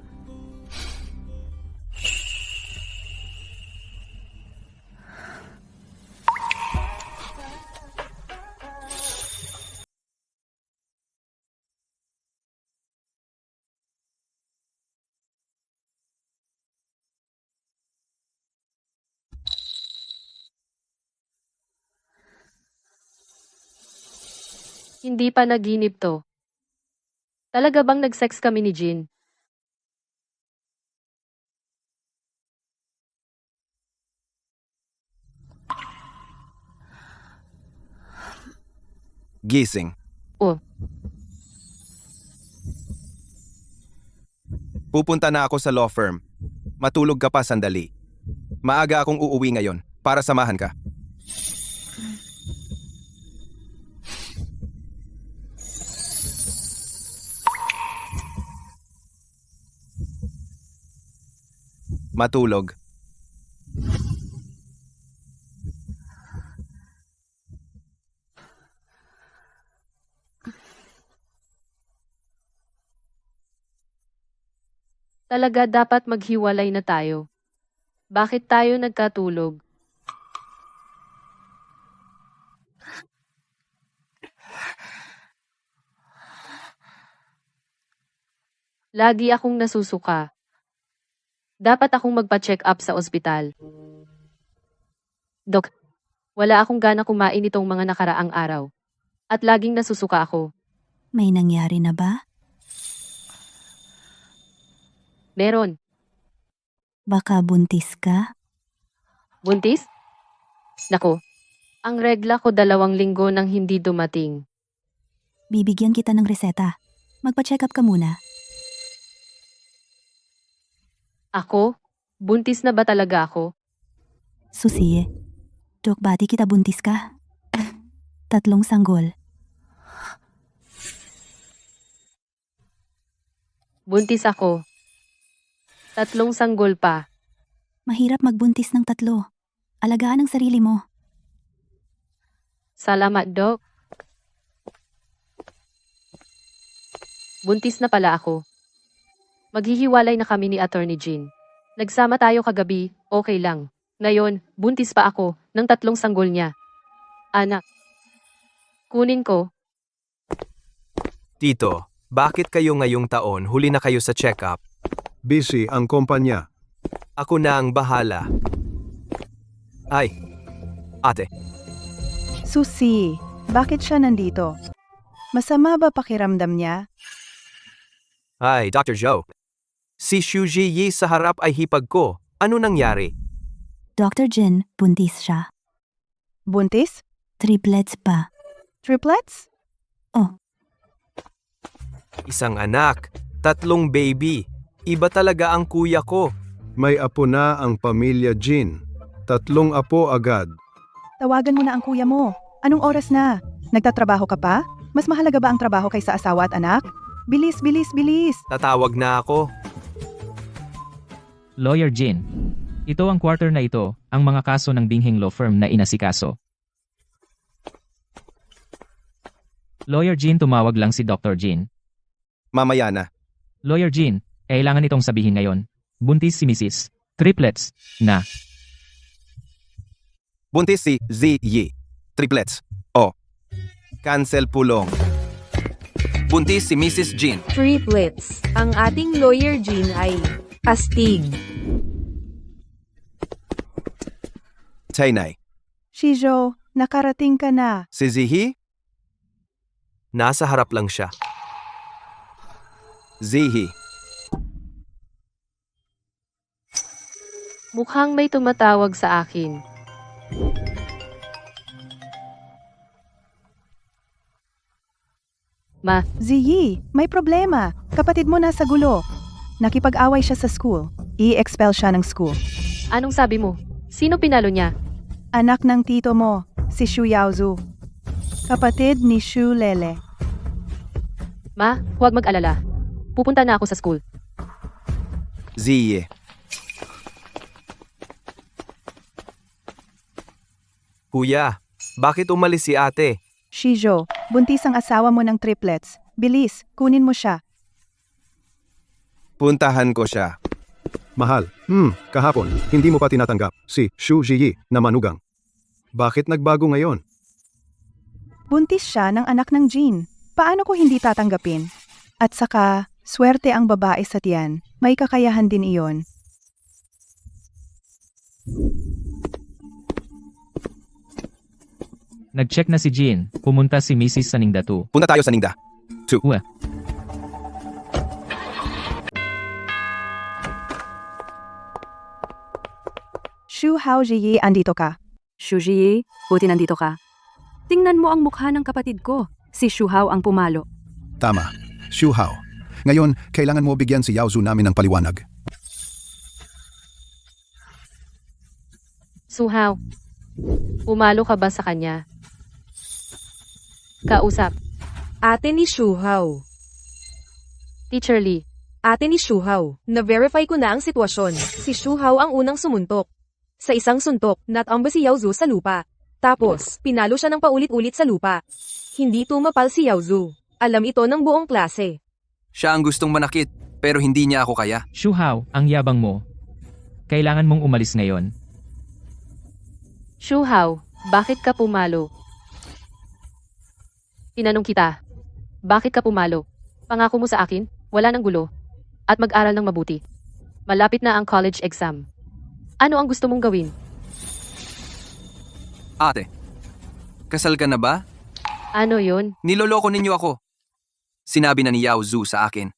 [SPEAKER 1] Hindi pa naginip to. Talaga bang nag-sex kami ni Jean?
[SPEAKER 2] Gising.
[SPEAKER 1] Oh.
[SPEAKER 2] Pupunta na ako sa law firm. Matulog ka pa sandali. Maaga akong uuwi ngayon para samahan ka. Matulog.
[SPEAKER 1] Talaga dapat maghiwalay na tayo. Bakit tayo nagkatulog? Lagi akong nasusuka. Dapat akong magpa-check up sa ospital. Dok, wala akong gana kumain itong mga nakaraang araw. At laging nasusuka ako.
[SPEAKER 4] May nangyari na ba?
[SPEAKER 1] Meron.
[SPEAKER 4] Baka buntis ka?
[SPEAKER 1] Buntis? Nako, ang regla ko 2 linggo nang hindi dumating.
[SPEAKER 4] Bibigyan kita ng reseta. Magpa-check up ka muna.
[SPEAKER 1] Ako? Buntis na ba talaga ako?
[SPEAKER 4] Susi, Dok, bati kita buntis ka. 3 sanggol.
[SPEAKER 1] Buntis ako. 3 sanggol pa.
[SPEAKER 4] Mahirap magbuntis ng 3. Alagaan ang sarili mo.
[SPEAKER 1] Salamat, Dok. Buntis na pala ako. Maghihiwalay na kami ni Attorney Jean. Nagsama tayo kagabi, okay lang. Ngayon, buntis pa ako ng 3 sanggol niya. Anak. Kunin ko.
[SPEAKER 9] Tito, bakit kayo ngayong taon huli na kayo sa check-up?
[SPEAKER 10] Busy ang kumpanya.
[SPEAKER 9] Ako na ang bahala. Ay, ate,
[SPEAKER 3] Susie, bakit siya nandito? Masama ba pakiramdam niya?
[SPEAKER 9] ay, Dr. Joe. Si Shuji Yi sa harap ay hipag ko. Ano nangyari?
[SPEAKER 4] Dr. Jin, buntis siya.
[SPEAKER 3] Buntis?
[SPEAKER 4] Triplets pa.
[SPEAKER 3] Triplets?
[SPEAKER 9] Isang anak, 3 baby. Iba talaga ang kuya ko.
[SPEAKER 10] May apo na ang pamilya Jin. 3 apo agad.
[SPEAKER 3] Tawagan mo na ang kuya mo. Anong oras na? Nagtatrabaho ka pa? Mas mahalaga ba ang trabaho kaysa asawa at anak? Bilis, bilis, bilis!
[SPEAKER 9] Tatawag na ako.
[SPEAKER 5] Lawyer Jin. Ito ang quarter na ito, ang mga kaso ng Dingheng Law Firm na inasikaso. Lawyer Jin, tumawag lang si Dr. Jin.
[SPEAKER 2] Mamaya na.
[SPEAKER 5] Lawyer Jin, kailangan itong sabihin ngayon. Buntis si Mrs. Triplets na.
[SPEAKER 2] Buntis si Z Yi. Triplets. O. Cancel pulong.
[SPEAKER 7] Buntis si Mrs. Jean.
[SPEAKER 6] Triplets. Ang ating lawyer Jean ay astig.
[SPEAKER 2] Tainay.
[SPEAKER 3] Shijo, nakarating ka na.
[SPEAKER 2] Si Zihi?
[SPEAKER 9] Nasa harap lang siya.
[SPEAKER 2] Zihi.
[SPEAKER 1] Mukhang may tumatawag sa akin. Ma,
[SPEAKER 3] Ziyi, may problema. Kapatid mo nasa gulo. Nakipag-away siya sa school. I-expel siya ng school.
[SPEAKER 1] anong sabi mo? Sino pinalo niya?
[SPEAKER 3] Anak ng tito mo, si Shu Yaozu. Kapatid ni Shu Lele.
[SPEAKER 1] Ma, huwag mag-alala. Pupunta na ako sa school.
[SPEAKER 2] Ziyi.
[SPEAKER 9] Kuya, bakit umalis si ate?
[SPEAKER 3] Shijo, buntis ang asawa mo ng triplets. Bilis, kunin mo siya.
[SPEAKER 2] Puntahan ko siya.
[SPEAKER 10] Mahal. Kahapon, hindi mo pa tinatanggap si Shu Ji na manugang. Bakit nagbago ngayon?
[SPEAKER 3] Buntis siya ng anak ng Jean. Paano ko hindi tatanggapin? At saka, swerte ang babae sa tiyan. May kakayahan din iyon.
[SPEAKER 5] Nag-check na si Jean, pumunta si Mrs. sa Ningdatu.
[SPEAKER 2] Punta tayo sa Ningda.
[SPEAKER 5] Uwa.
[SPEAKER 3] Shu Haoji, andito ka.
[SPEAKER 8] Shuji, buti nandito ka. Tingnan mo ang mukha ng kapatid ko. Si Shuhao ang pumalo.
[SPEAKER 11] Tama. Shu Hao. Ngayon, kailangan mo bigyan si Yaozu namin ng paliwanag.
[SPEAKER 1] Suhaw, umalo ka ba sa kanya? Kausap,
[SPEAKER 6] Ate ni Shuhao.
[SPEAKER 1] Teacher Lee.
[SPEAKER 6] Ate ni Shuhao. Na-verify ko na ang sitwasyon. Si Shuhao ang unang sumuntok. Sa isang suntok, natamba si Yaozu sa lupa. Tapos, pinalo siya ng paulit-ulit sa lupa. Hindi tumapal si Yaozu. Alam ito ng buong klase.
[SPEAKER 7] Siya ang gustong manakit, pero hindi niya ako kaya.
[SPEAKER 5] Shuhao, ang yabang mo. Kailangan mong umalis ngayon.
[SPEAKER 1] Shuhao, bakit ka pumalo? Tinanong kita, bakit ka pumalo? Pangako mo sa akin, wala nang gulo. At mag-aral ng mabuti. Malapit na ang college exam. Ano ang gusto mong gawin?
[SPEAKER 7] Ate, kasal ka na ba?
[SPEAKER 1] Ano yon?
[SPEAKER 7] Niloloko ninyo ako. Sinabi na ni Yao Zhu sa akin.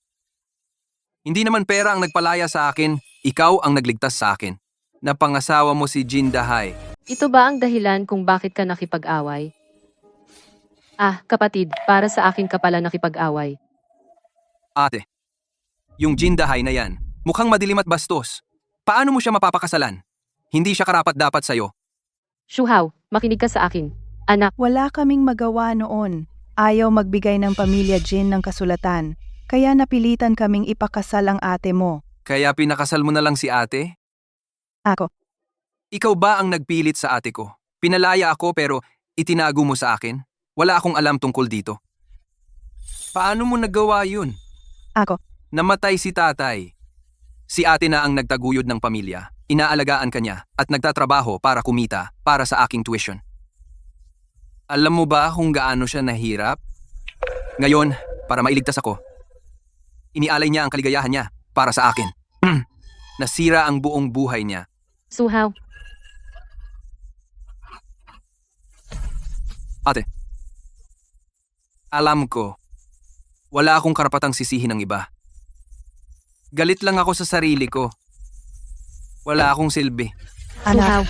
[SPEAKER 7] Hindi naman pera ang nagpalaya sa akin, ikaw ang nagligtas sa akin. Napangasawa mo si Jin Dahay.
[SPEAKER 1] Ito ba ang dahilan kung bakit ka nakipag-away? Ah, kapatid, para sa akin ka pala nakipag-away.
[SPEAKER 7] Ate, yung Jin Dahay na yan, mukhang madilim at bastos. Paano mo siya mapapakasalan? Hindi siya karapat-dapat sa'yo.
[SPEAKER 1] Shuhao, makinig ka sa akin. Anak,
[SPEAKER 3] Wala kaming magawa noon. Ayaw magbigay ng pamilya Jin ng kasulatan. Kaya napilitan kaming ipakasal ang ate mo.
[SPEAKER 7] Kaya pinakasal mo na lang si ate?
[SPEAKER 3] Ako.
[SPEAKER 7] Ikaw ba ang nagpilit sa ate ko? Pinalaya ako pero itinago mo sa akin? Wala akong alam tungkol dito. Paano mo nagawa yun?
[SPEAKER 3] Ako.
[SPEAKER 7] Namatay si tatay. Si ate na ang nagtaguyod ng pamilya. Inaalagaan ka niya at nagtatrabaho para kumita para sa aking tuition. Alam mo ba kung gaano siya nahirap? Ngayon, para mailigtas ako, inialay niya ang kaligayahan niya para sa akin. Nasira ang buong buhay niya.
[SPEAKER 1] Suhaw,
[SPEAKER 7] Ate, alam ko, wala akong karapatang sisihin ng iba. Galit lang ako sa sarili ko. Wala akong silbi.
[SPEAKER 1] suhaw.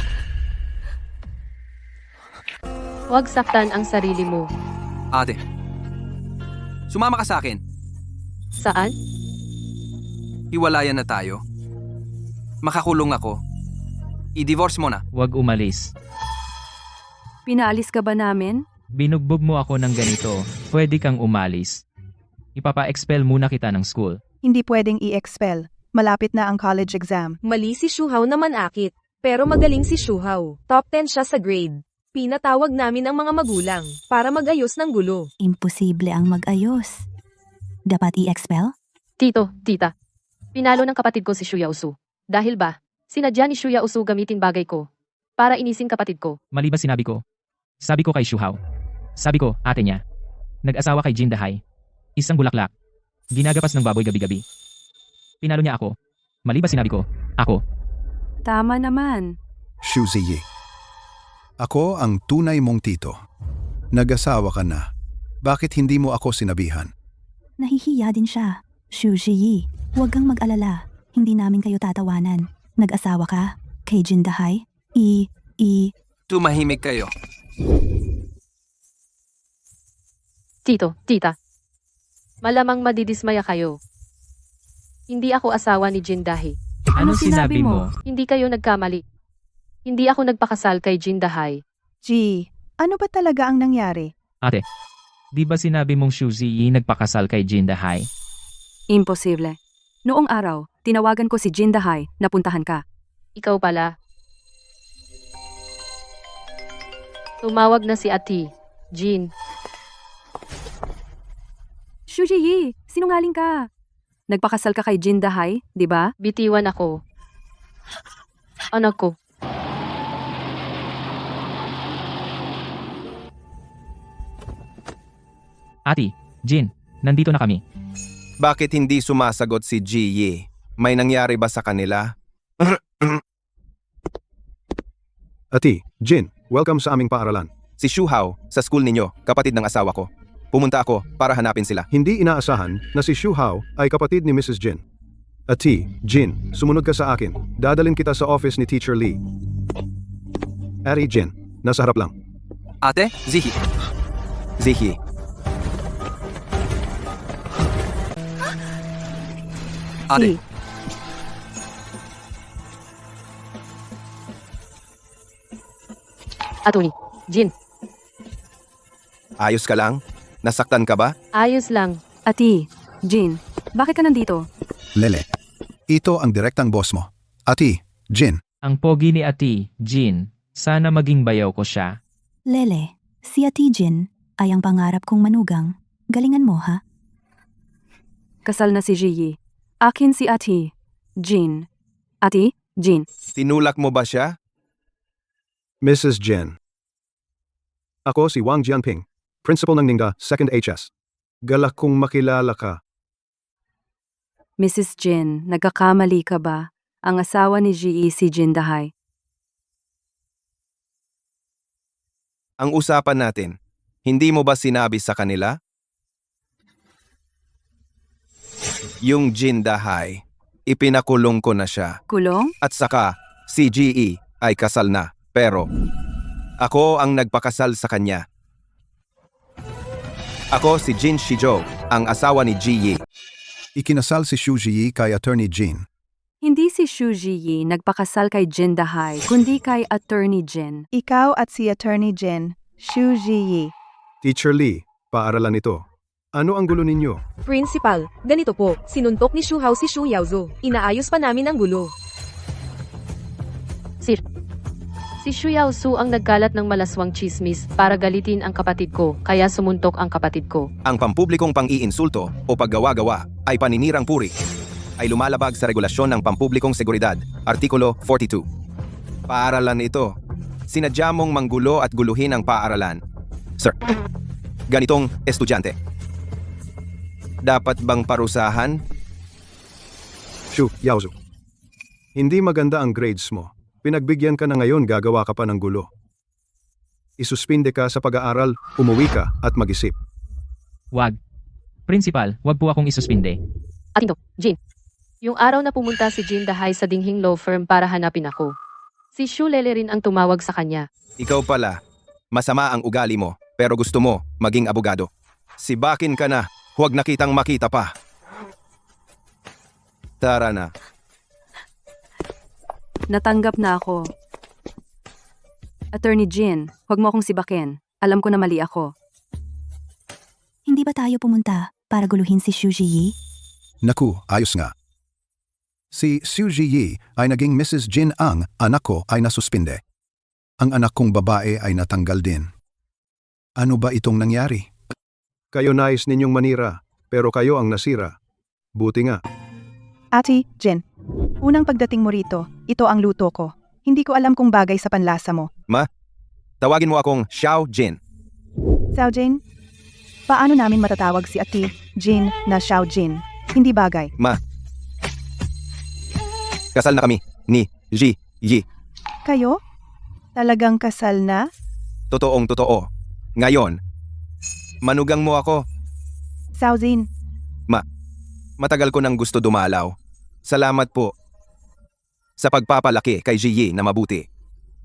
[SPEAKER 1] Huwag saktan ang sarili mo.
[SPEAKER 7] Ate, sumama ka sa akin.
[SPEAKER 1] Saan?
[SPEAKER 7] Hiwalayan na tayo. Makakulong ako. I-divorce mo na.
[SPEAKER 5] Huwag umalis.
[SPEAKER 8] Pinaalis ka ba namin?
[SPEAKER 5] Binugbog mo ako ng ganito. Pwede kang umalis. Ipapa-expel muna kita ng school.
[SPEAKER 3] Hindi pwedeng i-expel. Malapit na ang college exam.
[SPEAKER 6] Mali si Shuhao na manakit. Pero magaling si Shuhao. Top 10 siya sa grade. Pinatawag namin ang mga magulang para mag-ayos ng gulo.
[SPEAKER 4] Imposible ang mag-ayos. Dapat i-expel?
[SPEAKER 1] Tito, tita. Pinalo ng kapatid ko si Shuya Usu. Dahil ba, sinadya ni Shuya Usu gamitin bagay ko para inisin kapatid ko.
[SPEAKER 5] Mali ba sinabi ko? Sabi ko kay Shuhao. Sabi ko, ate niya. Nag-asawa kay Jin Dahay. Isang bulaklak. Ginagapas ng baboy gabi-gabi. Pinalo niya ako. Mali ba sinabi ko? Ako.
[SPEAKER 8] Tama naman.
[SPEAKER 11] Xu Ziyi. Ako ang tunay mong tito. Nag-asawa ka na. Bakit hindi mo ako sinabihan?
[SPEAKER 4] Nahihiya din siya. Xu Ziyi, huwag kang mag-alala. Hindi namin kayo tatawanan. Nag-asawa ka? Kay Jin Dahay?
[SPEAKER 7] Tumahimik kayo.
[SPEAKER 1] Tito, tita. Malamang madidismaya kayo. Hindi ako asawa ni Jin Dahi.
[SPEAKER 5] Ano sinabi mo?
[SPEAKER 1] Hindi kayo nagkamali. Hindi ako nagpakasal kay Jin Dahay.
[SPEAKER 3] G, ano ba talaga ang nangyari?
[SPEAKER 5] Ate, di ba sinabi mong Xu Ziyi nagpakasal kay Jin Dahay?
[SPEAKER 8] Imposible. Noong araw, tinawagan ko si Jin Dahay na puntahan ka.
[SPEAKER 1] Ikaw pala. Tumawag na si Ati, Jin.
[SPEAKER 8] Shuji, sinungaling ka. Nagpakasal ka kay Jin Dahay, di ba?
[SPEAKER 1] Bitiwan ako. Anak ko.
[SPEAKER 5] Ati, Jin, nandito na kami.
[SPEAKER 2] Bakit hindi sumasagot si Ji Yi? May nangyari ba sa kanila?
[SPEAKER 10] Ati, Jin, welcome sa aming paaralan.
[SPEAKER 2] Si Shu Hao, sa school ninyo, kapatid ng asawa ko. Pumunta ako para hanapin sila.
[SPEAKER 10] Hindi inaasahan na si Shu Hao ay kapatid ni Mrs. Jin. Ati, Jin, sumunod ka sa akin. Dadalin kita sa office ni Teacher Lee. Ari, Jin, nasa harap lang.
[SPEAKER 7] Ate, Zihi.
[SPEAKER 2] Zihi,
[SPEAKER 7] Ate,
[SPEAKER 1] Atuni, Jin.
[SPEAKER 2] ayos ka lang? Nasaktan ka ba?
[SPEAKER 1] Ayos lang.
[SPEAKER 8] Ati, Jin, bakit ka nandito?
[SPEAKER 11] Lele, ito ang direktang boss mo. Ati, Jin,
[SPEAKER 5] Ang pogi ni Ati, Jin. Sana maging bayaw ko siya.
[SPEAKER 4] Lele, si Ati Jin ay ang pangarap kong manugang. Galingan mo ha?
[SPEAKER 8] Kasal na si Ji. Akin si Ati, Jin. Ati, Jin.
[SPEAKER 2] Tinulak mo ba siya?
[SPEAKER 10] Mrs. Jin. Ako si Wang Jianping, principal ng Ningda, 2nd HS. Galak kong makilala ka.
[SPEAKER 8] Mrs. Jin, nagkakamali ka ba? Ang asawa ni Ji si Jin Dahay.
[SPEAKER 2] Ang usapan natin, hindi mo ba sinabi sa kanila? Yung Jin Dahay, ipinakulong ko na siya.
[SPEAKER 8] Kulong?
[SPEAKER 2] At saka, si GE ay kasal na. Pero, ako ang nagpakasal sa kanya. Ako si Jin Shizhou, ang asawa ni Ji Yi.
[SPEAKER 11] ikinasal si Xu Ziyi kay Attorney Jin.
[SPEAKER 8] Hindi si Xu Ziyi nagpakasal kay Jin Dahay, kundi kay Attorney Jin.
[SPEAKER 3] Ikaw at si Attorney Jin, Xu Ziyi.
[SPEAKER 10] Teacher Lee, paaralan ito. Ano ang gulo ninyo?
[SPEAKER 6] Principal, ganito po, sinuntok ni Shuhao si Shu Yaozu. Inaayos pa namin ang gulo.
[SPEAKER 1] Sir. Si Shu Yaosu ang nagkalat ng malaswang chismis para galitin ang kapatid ko, kaya sumuntok ang kapatid ko.
[SPEAKER 2] Ang pampublikong pang-iinsulto o paggawa-gawa ay paninirang puri, ay lumalabag sa regulasyon ng pampublikong seguridad, Artikulo 42. Paaralan ito. Sinadya mong manggulo at guluhin ang paaralan. Sir, ganitong estudyante. Dapat bang parusahan?
[SPEAKER 10] Shu, Yaozu. Hindi maganda ang grades mo. Pinagbigyan ka na ngayon, gagawa ka pa ng gulo. Isuspinde ka sa pag-aaral, umuwi ka at mag-isip.
[SPEAKER 5] Wag. Principal, wag po akong isuspinde.
[SPEAKER 1] Atin to, Jin. Yung araw na pumunta si Jin Dahay sa Dingheng Law Firm para hanapin ako. Si Shu Lele rin ang tumawag sa kanya.
[SPEAKER 2] Ikaw pala, masama ang ugali mo, pero gusto mo maging abogado. Sibakin ka na, huwag nakitang makita pa. Tara na.
[SPEAKER 8] Natanggap na ako. Attorney Jin, huwag mo akong sibakin. Alam ko na mali ako.
[SPEAKER 4] Hindi ba tayo pumunta para guluhin si Xu Ziyi?
[SPEAKER 11] Naku, ayos nga. Si Xu Ziyi ay naging Mrs. Jin Ang, anak ko ay nasuspinde. Ang anak kong babae ay natanggal din. Ano ba itong nangyari?
[SPEAKER 10] Kayo nais ninyong manira, pero kayo ang nasira. Buti nga.
[SPEAKER 3] Ate, Jin. Unang pagdating mo rito, ito ang luto ko. Hindi ko alam kung bagay sa panlasa mo.
[SPEAKER 2] Tawagin mo akong Xiao Jin.
[SPEAKER 3] Xiao Jin? Paano namin matatawag si Ate Jin na Xiao Jin? Hindi bagay.
[SPEAKER 2] Kasal na kami ni Ji Yi.
[SPEAKER 3] Kayo? Talagang kasal na?
[SPEAKER 2] Totoong totoo. Ngayon, manugang mo ako.
[SPEAKER 3] Xiao Jin,
[SPEAKER 2] Matagal ko nang gusto dumalaw. Salamat po sa pagpapalaki kay Ji Yi na mabuti.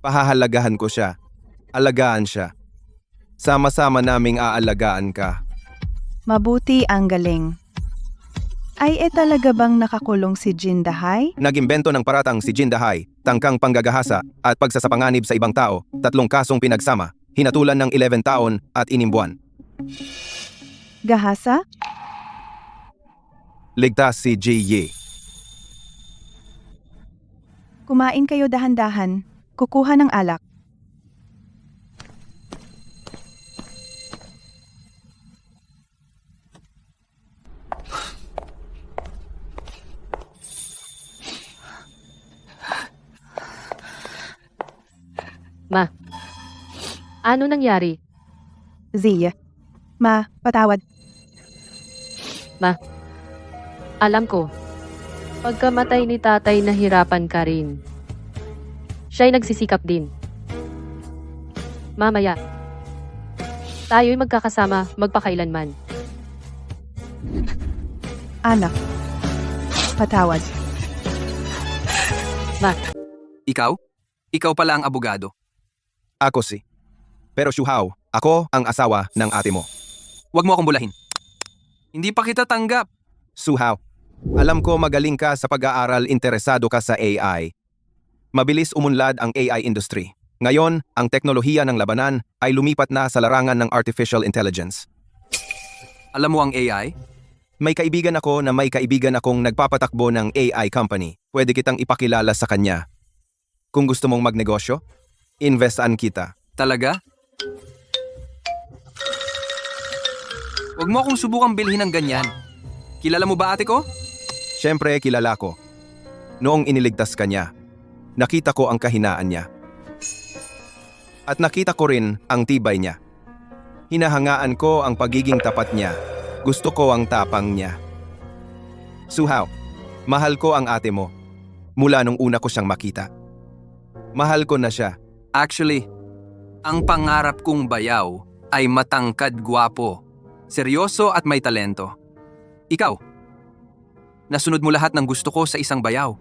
[SPEAKER 2] Pahahalagahan ko siya. Alagaan siya. Sama-sama naming aalagaan ka.
[SPEAKER 3] mabuti ang galing. Ay talaga bang nakakulong si Jin Dahay?
[SPEAKER 2] Nagimbento ng paratang si Jin Dahay, tangkang panggagahasa at pagsasapanganib sa ibang tao, 3 kasong pinagsama, hinatulan ng 11 taon at 6 buwan.
[SPEAKER 3] Gahasa?
[SPEAKER 2] Ligtas si Ji Yi.
[SPEAKER 3] Kumain kayo dahan-dahan. Kukuha ng alak.
[SPEAKER 1] Ma, ano nangyari?
[SPEAKER 3] Zia. Ma, patawad.
[SPEAKER 1] Alam ko. Pagkamatay ni tatay nahirapan ka rin. Siya'y nagsisikap din. Mamaya. Tayo'y magkakasama magpakailanman.
[SPEAKER 3] Anak. Patawad.
[SPEAKER 7] Ikaw? Ikaw pala ang abogado.
[SPEAKER 2] Ako si. Pero Shuhao, ako ang asawa ng ate mo.
[SPEAKER 7] Huwag mo akong bulahin. Hindi pa kita tanggap.
[SPEAKER 2] Shuhao, alam ko magaling ka sa pag-aaral, interesado ka sa AI. Mabilis umunlad ang AI industry. Ngayon, ang teknolohiya ng labanan ay lumipat na sa larangan ng artificial intelligence.
[SPEAKER 7] Alam mo ang AI?
[SPEAKER 2] May kaibigan ako na may kaibigan akong nagpapatakbo ng AI company. Pwede kitang ipakilala sa kanya. Kung gusto mong magnegosyo, investan kita.
[SPEAKER 7] Talaga? Huwag mo akong subukang bilhin ng ganyan. Kilala mo ba ate ko?
[SPEAKER 2] Siyempre, kilala ko. Noong iniligtas ka niya, nakita ko ang kahinaan niya. At nakita ko rin ang tibay niya. Hinahangaan ko ang pagiging tapat niya. Gusto ko ang tapang niya. Shuhao, mahal ko ang ate mo. Mula nung una ko siyang makita. Mahal ko na siya.
[SPEAKER 7] Actually, ang pangarap kong bayaw ay matangkad, gwapo, seryoso at may talento. Ikaw, nasunod mo lahat ng gusto ko sa isang bayaw.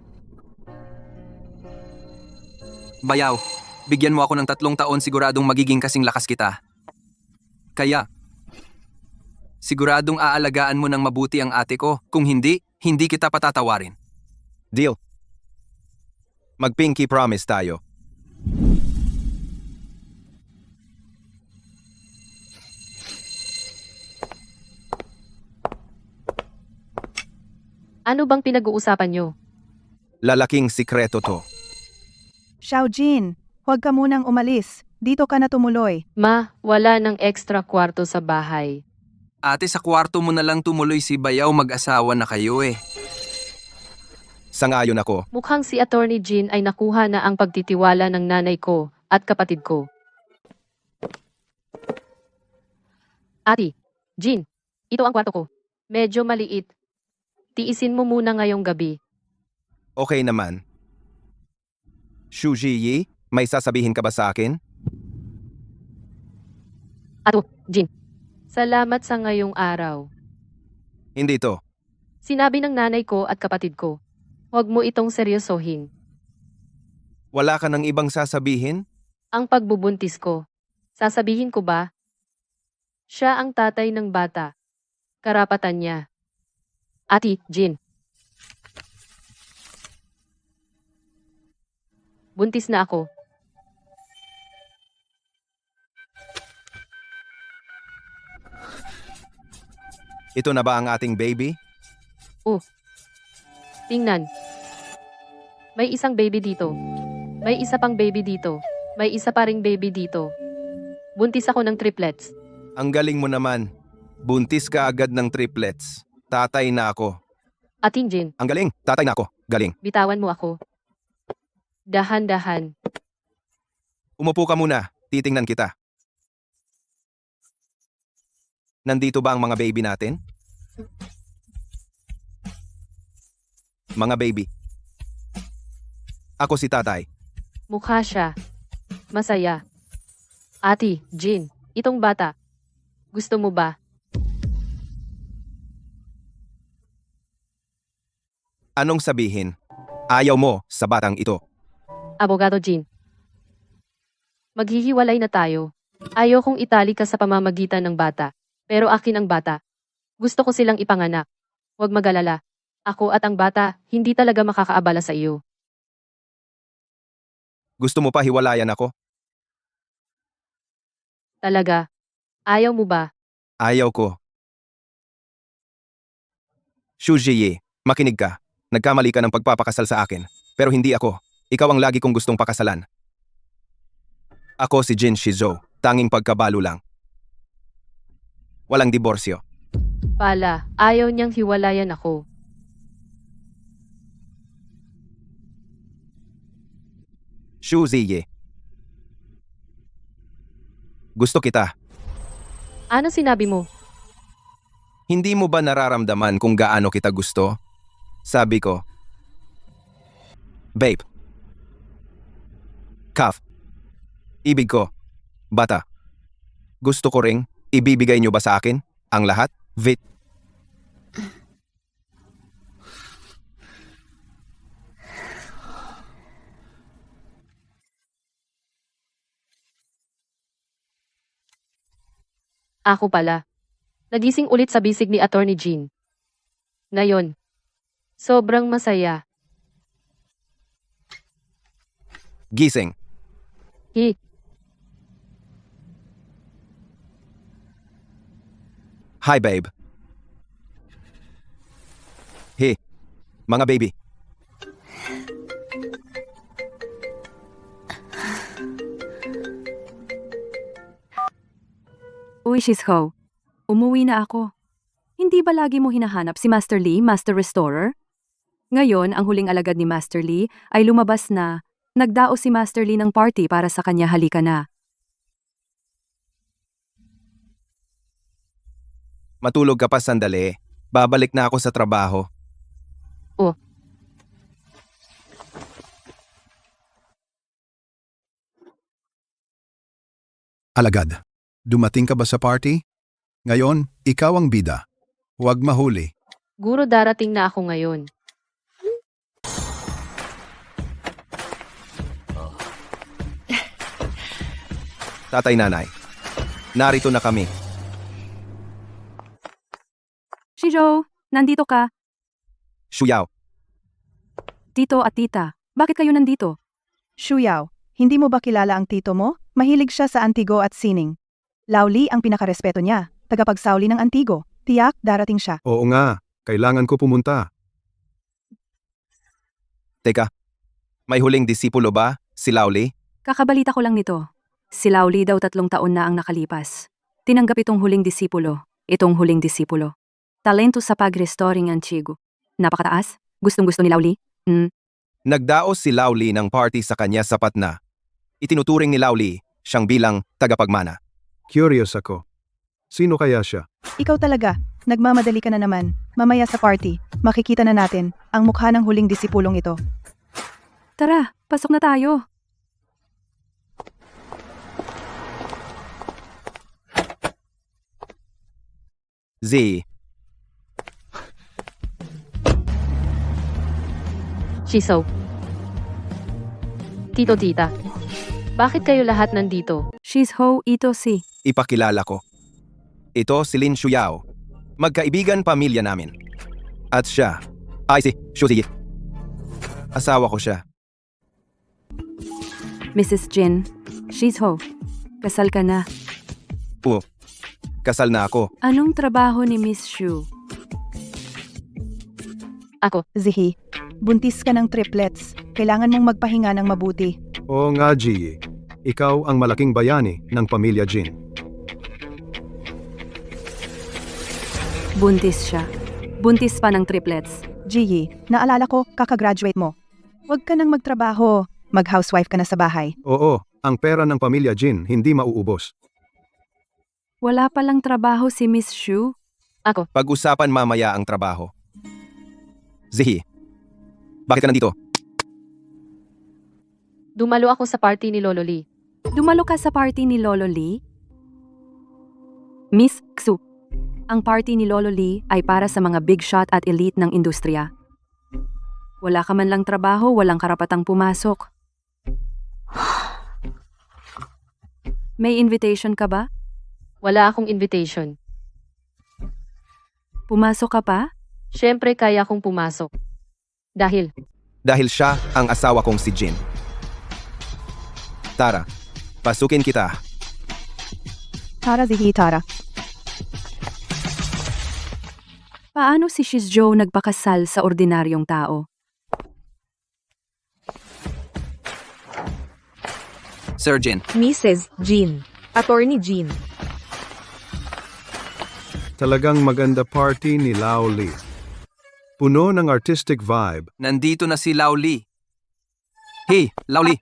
[SPEAKER 7] Bayaw, bigyan mo ako ng 3 taon, siguradong magiging kasing lakas kita. Kaya, siguradong aalagaan mo ng mabuti ang ate ko. Kung hindi, hindi kita patatawarin.
[SPEAKER 2] Deal. Mag-pinky promise tayo.
[SPEAKER 1] Ano bang pinag-uusapan nyo?
[SPEAKER 2] Lalaking sikreto to.
[SPEAKER 3] Xiao Jin, huwag ka munang umalis. Dito ka na tumuloy.
[SPEAKER 1] Ma, wala ng extra kwarto sa bahay.
[SPEAKER 7] Ate, sa kwarto mo na lang tumuloy si Bayaw, mag-asawa na kayo eh.
[SPEAKER 2] Sangayon ako.
[SPEAKER 1] Mukhang si Attorney Jean ay nakuha na ang pagtitiwala ng nanay ko at kapatid ko. Ate, Jean, ito ang kwarto ko. Medyo maliit. Tiisin mo muna ngayong gabi.
[SPEAKER 2] Okay naman. Xu Ziyi, may sasabihin ka ba sa akin?
[SPEAKER 1] Ato, Jean. Salamat sa ngayong araw.
[SPEAKER 2] Hindi to.
[SPEAKER 1] Sinabi ng nanay ko at kapatid ko. Huwag mo itong seryosohin.
[SPEAKER 2] Wala ka ng ibang sasabihin?
[SPEAKER 1] Ang pagbubuntis ko. Sasabihin ko ba? Siya ang tatay ng bata. Karapatan niya. Ate, Jean. Buntis na ako.
[SPEAKER 2] Ito na ba ang ating baby?
[SPEAKER 1] Tingnan. May isang baby dito. May isa pang baby dito. May isa pa ring baby dito. Buntis ako ng triplets.
[SPEAKER 2] Ang galing mo naman. Buntis ka agad ng triplets. Tatay na ako.
[SPEAKER 1] Ating Jean,
[SPEAKER 2] Ang galing. Tatay na ako. Galing.
[SPEAKER 1] bitawan mo ako. Dahan-dahan.
[SPEAKER 2] Umupo ka muna. Titingnan kita. Nandito ba ang mga baby natin? Mga baby. Ako si tatay.
[SPEAKER 1] Mukha siya. Masaya. Ate, Jean, itong bata. Gusto mo ba?
[SPEAKER 2] Anong sabihin? Ayaw mo sa batang ito.
[SPEAKER 1] Abogado Jean. Maghihiwalay na tayo. Ayokong itali ka sa pamamagitan ng bata. Pero akin ang bata. Gusto ko silang ipanganak. Huwag magalala. Ako at ang bata, hindi talaga makakaabala sa iyo.
[SPEAKER 2] Gusto mo pa hiwalayan ako?
[SPEAKER 1] Talaga. Ayaw mo ba?
[SPEAKER 2] Ayaw ko. Xu Ziyi, makinig ka. Nagkamali ka ng pagpapakasal sa akin. Pero hindi ako. Ikaw ang lagi kong gustong pakasalan. Ako si Jin Shizhou. Tanging pagkabalo lang. Walang diborsyo.
[SPEAKER 1] Pala, ayaw niyang hiwalayan ako.
[SPEAKER 2] Xu Ziyi. Gusto kita.
[SPEAKER 1] Ano sinabi mo?
[SPEAKER 2] Hindi mo ba nararamdaman kung gaano kita gusto? Sabi ko. Babe. Kaf. Ibig ko. Bata. Gusto ko ring, ibibigay niyo ba sa akin? Ang lahat? Vit.
[SPEAKER 1] Ako pala. Nagising ulit sa bisig ni Attorney Jean. Ngayon. Sobrang masaya.
[SPEAKER 2] Gising.
[SPEAKER 1] Hi.
[SPEAKER 2] Hi, babe. Hey, mga baby.
[SPEAKER 8] Uy, Shizhou. Umuwi na ako. Hindi ba lagi mo hinahanap si Master Lee, Master Restorer? Ngayon, ang huling alagad ni Master Lee ay lumabas na nagdao si Master Lee ng party para sa kanya, halika na.
[SPEAKER 2] Matulog ka pa sandali. Babalik na ako sa trabaho.
[SPEAKER 1] Oh.
[SPEAKER 11] Alagad, dumating ka ba sa party? Ngayon, ikaw ang bida. Huwag mahuli.
[SPEAKER 1] Guro darating na ako ngayon.
[SPEAKER 2] Tatay nanay. Narito na kami.
[SPEAKER 8] Shizhou, nandito ka.
[SPEAKER 2] Shuyao.
[SPEAKER 8] Tito at tita, bakit kayo nandito?
[SPEAKER 3] Shuyao, hindi mo ba kilala ang tito mo? Mahilig siya sa antigo at sining. Lauli ang pinakarespeto niya, tagapagsauli ng antigo. Tiyak, darating siya.
[SPEAKER 10] Oo nga, kailangan ko pumunta.
[SPEAKER 2] Teka. May huling disipulo ba? Si Lauli?
[SPEAKER 8] Kakabalita ko lang nito. Si Lauli daw 3 taon na ang nakalipas. Tinanggap itong huling disipulo. itong huling disipulo. Talento sa pag-restoring antigo. Napakataas? Gustong-gusto ni Lauli?
[SPEAKER 2] Nagdaos si Lauli ng party sa kanya sapat na. Itinuturing ni Lauli siyang bilang tagapagmana.
[SPEAKER 10] Curious ako. Sino kaya siya?
[SPEAKER 3] Ikaw talaga. Nagmamadali ka na naman. Mamaya sa party, makikita na natin ang mukha ng huling disipulong ito.
[SPEAKER 8] Tara, pasok na tayo.
[SPEAKER 2] Z.
[SPEAKER 1] Shiso. Tito Tita. Bakit kayo lahat nandito?
[SPEAKER 8] She's Ho ito si.
[SPEAKER 2] Ipakilala ko. Ito si Lin Shuyao. Magkaibigan pamilya namin. At siya ay si Shuzi. Asawa ko siya.
[SPEAKER 8] Mrs. Jin. She's Ho. Kasal ka na.
[SPEAKER 2] Kasal na ako.
[SPEAKER 8] Anong trabaho ni Miss Shu?
[SPEAKER 1] Ako.
[SPEAKER 3] Zihi, buntis ka ng triplets. Kailangan mong magpahinga ng mabuti.
[SPEAKER 10] Oo nga, Ji. Ikaw ang malaking bayani ng pamilya Jin.
[SPEAKER 8] Buntis siya. Buntis pa ng triplets.
[SPEAKER 3] Ji, naalala ko, kakagraduate mo. Huwag ka nang magtrabaho. Mag-housewife ka na sa bahay.
[SPEAKER 10] Oo, ang pera ng pamilya Jin hindi mauubos.
[SPEAKER 8] Wala palang trabaho si Miss Shu?
[SPEAKER 1] Ako.
[SPEAKER 2] Pag-usapan mamaya ang trabaho. Zihi, bakit ka nandito?
[SPEAKER 1] Dumalo ako sa party ni Lolo Lee.
[SPEAKER 8] Dumalo ka sa party ni Lolo Lee? Miss Xu, ang party ni Lolo Lee ay para sa mga big shot at elite ng industriya. Wala ka man lang trabaho, walang karapatang pumasok. May invitation ka ba?
[SPEAKER 1] Wala akong invitation.
[SPEAKER 8] Pumasok ka pa?
[SPEAKER 1] Siyempre kaya kong pumasok. Dahil
[SPEAKER 2] Siya ang asawa kong si Jin. Tara, pasukin kita.
[SPEAKER 3] Tara, Zihi, tara.
[SPEAKER 8] Paano si Shizhou nagpakasal sa ordinaryong tao?
[SPEAKER 7] Sir Jin.
[SPEAKER 6] Mrs. Jin. Attorney Jin.
[SPEAKER 10] Talagang maganda party ni Lao Li. Puno ng artistic vibe.
[SPEAKER 7] Nandito na si Lauli. Hey, Lauli.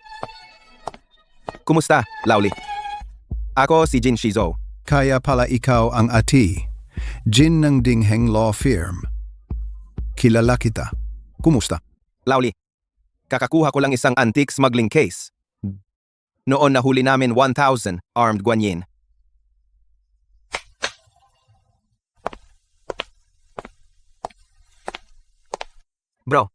[SPEAKER 2] Kumusta, Lauli? Ako si Jin Shizo.
[SPEAKER 11] Kaya pala ikaw ang ati. Jin ng Dingheng Law Firm. Kilala kita. Kumusta?
[SPEAKER 2] Lauli, kakakuha ko lang isang antique smuggling case. Noon nahuli namin 1,000 armed guanyin.
[SPEAKER 9] Bro,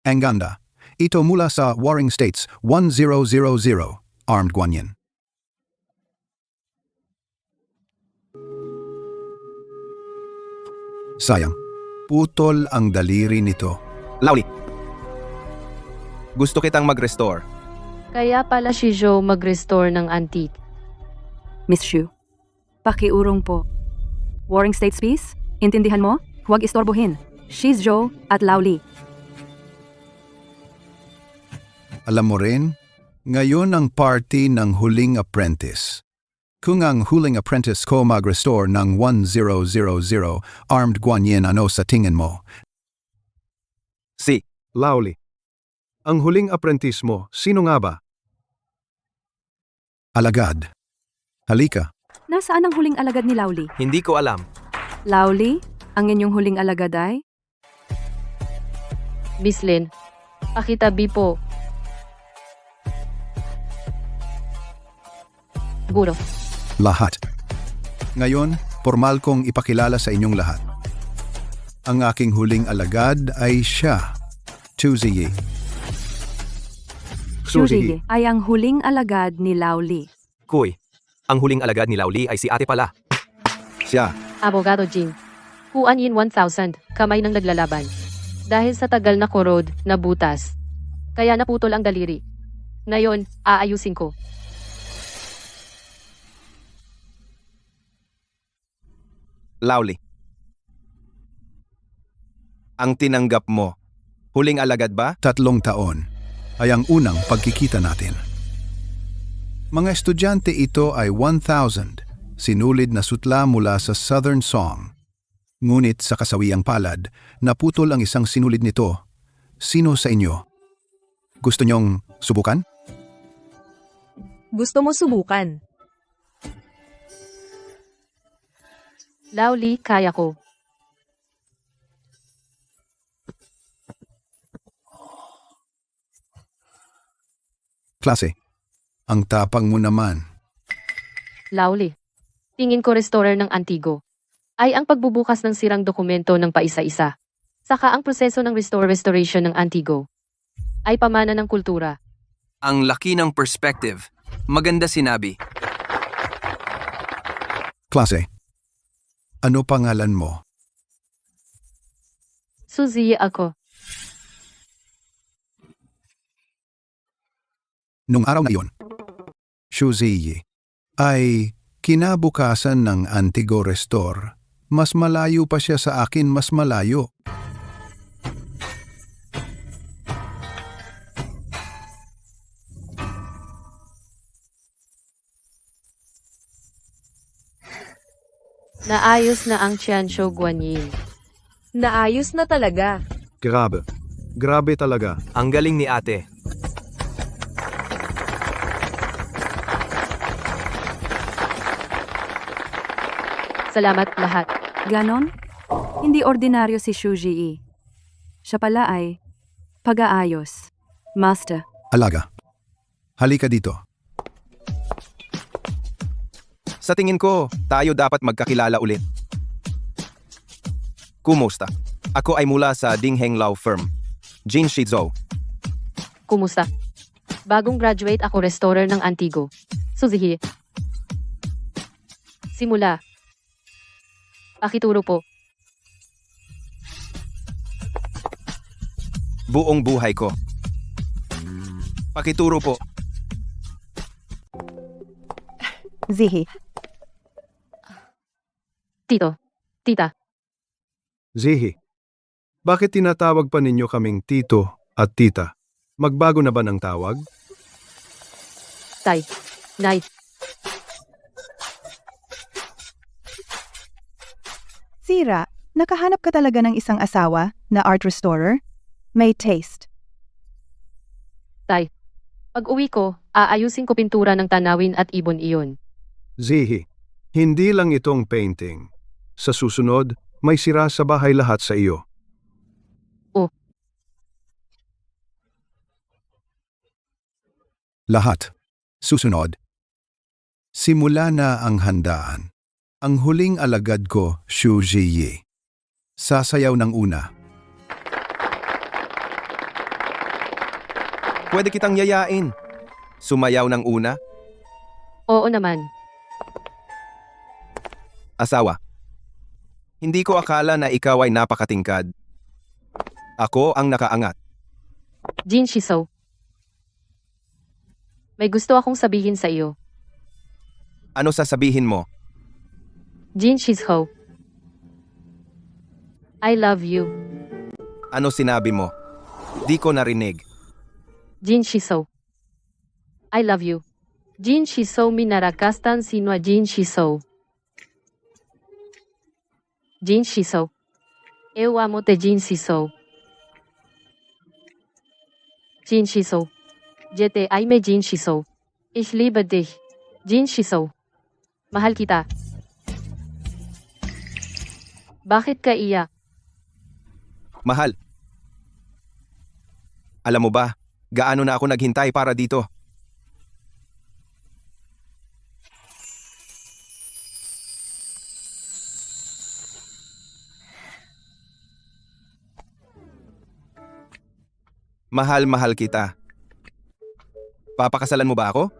[SPEAKER 11] Ang ganda. Ito mula sa Warring States 1000 armed guanyin. Sayang. Putol ang daliri nito.
[SPEAKER 2] Lauli, gusto kitang mag-restore.
[SPEAKER 1] kaya pala si Joe mag-restore ng antique.
[SPEAKER 8] Miss Shu, pakiurong po. Warring States Peace? Intindihan mo? Huwag istorbohin. Shizhou at Laoli.
[SPEAKER 11] Alam mo rin, ngayon ang party ng huling apprentice. Kung ang huling apprentice ko mag-restore ng 1000 armed guanyin, ano sa tingin mo?
[SPEAKER 2] Si,
[SPEAKER 10] Laoli. Ang huling apprentice mo, sino nga ba?
[SPEAKER 11] Alagad. Halika.
[SPEAKER 8] Nasaan ang huling alagad ni Laoli?
[SPEAKER 9] hindi ko alam.
[SPEAKER 8] Laoli, ang inyong huling alagad ay?
[SPEAKER 1] Miss Lin, pakitabi po. Guro.
[SPEAKER 11] Lahat. Ngayon, formal kong ipakilala sa inyong lahat. Ang aking huling alagad ay siya, Chu Ziyi.
[SPEAKER 8] Shuzhiye ay ang huling alagad ni Laoli.
[SPEAKER 9] Kuy, ang huling alagad ni Laoli ay si ate pala.
[SPEAKER 2] siya.
[SPEAKER 1] Abogado Jing. Huan Yin 1000, kamay ng naglalaban. Dahil sa tagal na korod na butas. Kaya naputol ang daliri. Ngayon, aayusin ko.
[SPEAKER 2] Lauli. Ang tinanggap mo, huling alagad ba?
[SPEAKER 11] 3 taon ay ang unang pagkikita natin. Mga estudyante, ito ay 1,000, sinulid na sutla mula sa Southern Song. Ngunit sa kasawiang palad, naputol ang isang sinulid nito. Sino sa inyo? Gusto niyong subukan?
[SPEAKER 6] Gusto mo subukan?
[SPEAKER 1] Lowly, kaya ko.
[SPEAKER 11] Klase, ang tapang mo naman.
[SPEAKER 1] Lowly. Tingin ko restorer ng Antigo ay ang pagbubukas ng sirang dokumento ng paisa-isa. Saka ang proseso ng restoration ng Antigo ay pamana ng kultura.
[SPEAKER 7] Ang laki ng perspective. Maganda sinabi.
[SPEAKER 11] Klase, ano pangalan mo?
[SPEAKER 1] Suzy ako.
[SPEAKER 11] Nung araw na iyon, Shuziyi ay kinabukasan ng Antigo Restore. Mas malayo pa siya sa akin, mas malayo.
[SPEAKER 1] Naayos na ang Qianshu Guanyin.
[SPEAKER 6] Naayos na talaga.
[SPEAKER 10] Grabe. Grabe talaga.
[SPEAKER 9] Ang galing ni ate.
[SPEAKER 1] Salamat lahat.
[SPEAKER 8] Ganon? Hindi ordinaryo si Shuji. Siya pala ay pag-aayos. Master.
[SPEAKER 11] Alaga, halika dito.
[SPEAKER 2] Sa tingin ko, tayo dapat magkakilala ulit. Kumusta? Ako ay mula sa Dingheng Law Firm. Jin Shizou.
[SPEAKER 1] Kumusta? Bagong graduate ako restorer ng Antigo. Suzy. Simula. Pakituro po.
[SPEAKER 2] Buong buhay ko. Pakituro po.
[SPEAKER 3] Zihi.
[SPEAKER 1] Tito. Tita.
[SPEAKER 10] Zihi, bakit tinatawag pa ninyo kaming tito at tita? Magbago na ba ng tawag?
[SPEAKER 1] Tay. Nay.
[SPEAKER 3] Sira, nakahanap ka talaga ng isang asawa na art restorer? May taste.
[SPEAKER 1] Tay. Pag uwi ko, aayusin ko pintura ng tanawin at ibon iyon.
[SPEAKER 10] Zihi, hindi lang itong painting. Sa susunod, may sira sa bahay lahat sa iyo.
[SPEAKER 11] Lahat. Susunod. Simula na ang handaan. Ang huling alagad ko, Shu Ziyi. Sasayaw ng una.
[SPEAKER 2] Pwede kitang yayain. Sumayaw ng una.
[SPEAKER 1] Oo naman.
[SPEAKER 2] Asawa. Hindi ko akala na ikaw ay napakatingkad. Ako ang nakaangat.
[SPEAKER 1] Jin Shizou. May gusto akong sabihin sa iyo.
[SPEAKER 2] Ano sasabihin mo?
[SPEAKER 1] Jin Shizou. I love you.
[SPEAKER 2] Ano sinabi mo? Di ko narinig.
[SPEAKER 1] Jin Shizou. I love you. Jin Shizou minarakastan sinwa Jin Shizou. Jin Shizou. Eu amo te Jin Shizou. Jin Shizou. Jete ay me Jin Shizou. Ich liebe dich. Jin Shizou. Mahal kita. Bakit ka iyak?
[SPEAKER 2] Mahal. Alam mo ba, gaano na ako naghintay para dito? Mahal kita. Papakasalan mo ba ako?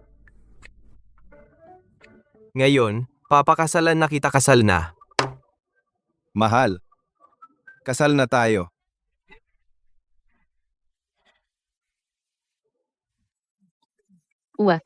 [SPEAKER 9] Ngayon, papakasalan na kita, kasal na.
[SPEAKER 2] Mahal. Kasal na tayo.
[SPEAKER 1] Uwa.